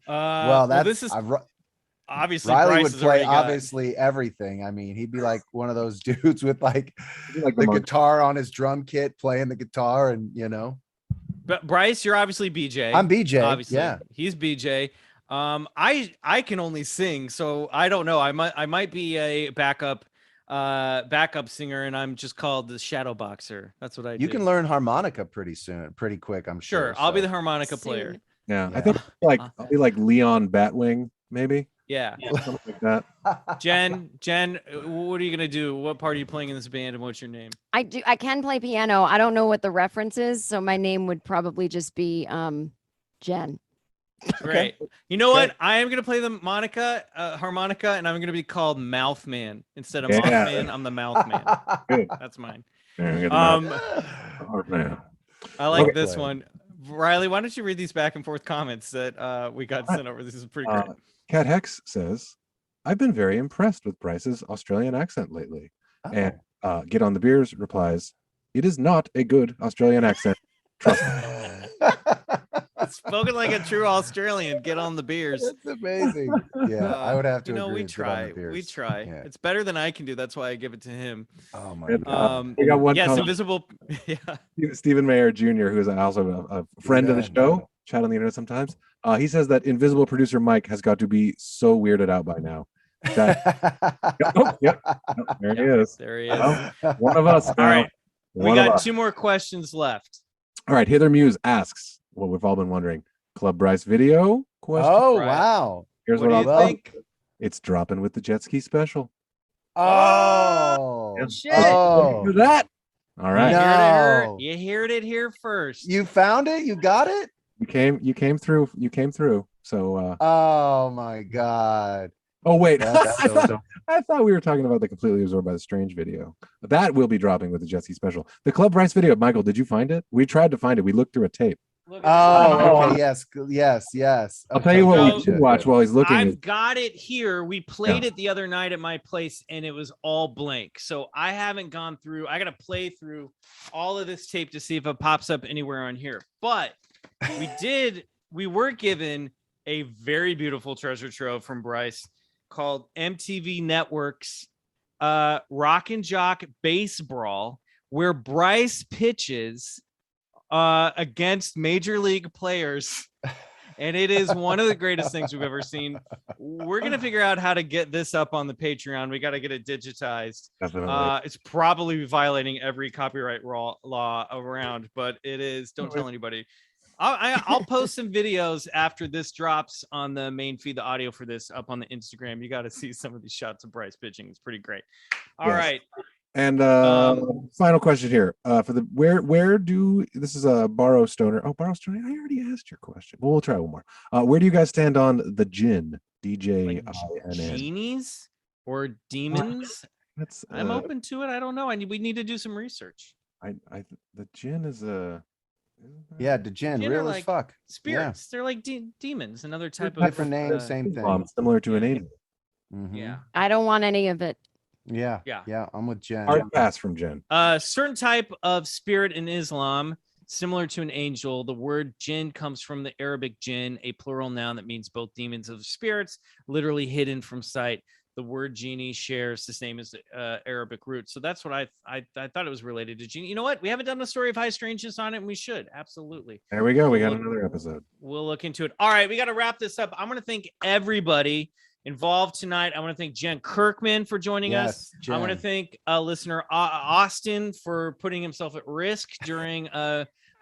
Well, this is obviously Riley Bryce would has play already got- obviously everything. I mean, he'd be like one of those dudes with like the the monk. guitar on his drum kit, playing the guitar, and you know. But Bryce, you're obviously BJ. I'm BJ. Obviously, Yeah. he's BJ. I can only sing, so I don't know. I might be a backup singer, and I'm just called the Shadow Boxer. That's what I do. You can learn harmonica pretty quick, I'm sure. Sure, I'll be so. the harmonica player. Soon. Yeah, Yeah. I think I'll be like Leon Batwing, maybe. Yeah. Something like that. Jen, what are you gonna do? What part are you playing in this band, and what's your name? I can play piano. I don't know what the reference is, so my name would probably just be Jen. Great. You know what? I am gonna play the harmonica, and I'm gonna be called Mouth Man instead of Yeah. Mothman. I'm the Mouth Man. Good. That's mine. Yeah, get the mouth. Man. I like Okay. this one. Riley, why don't you read these back and forth comments that we got sent over? This is pretty great. Cat Hex says, I've been very impressed with Bryce's Australian accent lately. Oh. And Get on the Beers replies, it is not a good Australian accent. Trust me. Spoken like a true Australian. Get on the beers. That's amazing. Yeah, I would have to You know, agree. we with get on the try. We beers. try. Yeah. It's better than I can do. That's why I give it to him. Oh my And, god. we got one Yes, comment. invisible. Yeah. Stephen Mayer Jr., who is also a friend of the show, chat on the internet sometimes. He says that invisible producer Mike has got to be so weirded out by now. That, yep, there he is. There he is. Well, one of us. All right. We One of got us. 2 more questions left. All right. Hither Muse asks what we've all been wondering. Club Bryce video question. Oh Right. wow. Here's What what, do I'll you tell think? It's dropping with the Jet Ski Special. Oh, shit. Do that. All right. No. You heard it here first. You found it? You got it? You came through. You came through. So Oh my god. oh wait. That's so I thought we were talking about the Completely Absorbed by the Strange video. That will be dropping with the Jet Ski Special. The Club Bryce video, Michael, did you find it? We tried to find it. We looked through a tape. Look at this. Oh, okay. Yes. I'll tell you what Okay. we should watch while he's looking. I've got it here. We played it the other night at my place and it was all blank. So I haven't gone through. I got to play through all of this tape to see if it pops up anywhere on here. But we were given a very beautiful treasure trove from Bryce called MTV Network's Rock and Jock Bass Brawl, where Bryce pitches against major league players, and it is one of the greatest things we've ever seen. We're gonna figure out how to get this up on the Patreon. We got to get it digitized. Definitely. It's probably violating every copyright law around, but it is. Don't tell anybody. I'll post some videos after this drops on the main feed, the audio for this up on the Instagram. You got to see some of these shots of Bryce pitching. It's pretty great. All right. And final question here. For the where do this is a Borrow Stoner. Oh, Borrow Stoner. I already asked your question. Well, we'll try one more. Where do you guys stand on the Jinn? DJ Genies or demons? That's I'm open to it. I don't know. We need to do some research. The Jinn is a Yeah, Degen, Jinn are real as like fuck. spirits. They're like demons, another type of Different name, same thing. similar to an angel. Mhm. Yeah. I don't want any of it. Yeah. Yeah. Yeah. I'm with Jen. Hard pass from Jen. Certain type of spirit in Islam, similar to an angel. The word jinn comes from the Arabic jinn, a plural noun that means both demons of spirits, literally hidden from sight. The word genie shares the same as the Arabic root. So that's what I thought it was related to genie. You know what? We haven't done a story of high strangeness on it, and we should. Absolutely. There we go. We got another episode. We'll look into it. All right, we got to wrap this up. I'm going to thank everybody involved tonight. I want to thank Jen Kirkman for joining us. I want to thank listener Austin for putting himself at risk during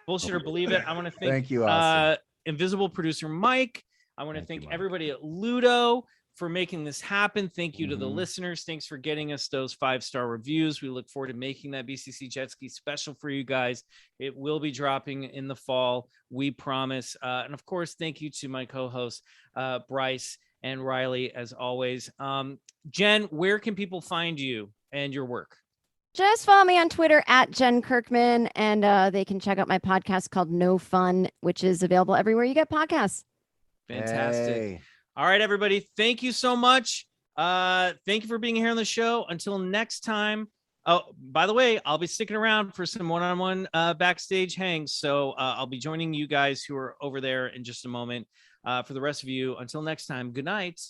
Bullshit or Believe It. I want to Thank you, Austin. invisible producer Mike. I want to thank everybody at LUUDO for making this happen. Thank you to the listeners. Thanks for getting us those 5-star reviews. We look forward to making that BCC Jet Ski Special for you guys. It will be dropping in the fall, we promise. And of course, thank you to my co-hosts, Bryce and Riley, as always. Jen, where can people find you and your work? Just follow me on Twitter at Jen Kirkman, and they can check out my podcast called No Fun, which is available everywhere you get podcasts. Fantastic. Hey. All right, everybody. Thank you so much. Thank you for being here on the show. Until next time. Oh, by the way, I'll be sticking around for some one-on-one backstage hangs. So I'll be joining you guys who are over there in just a moment. For the rest of you, until next time, good night.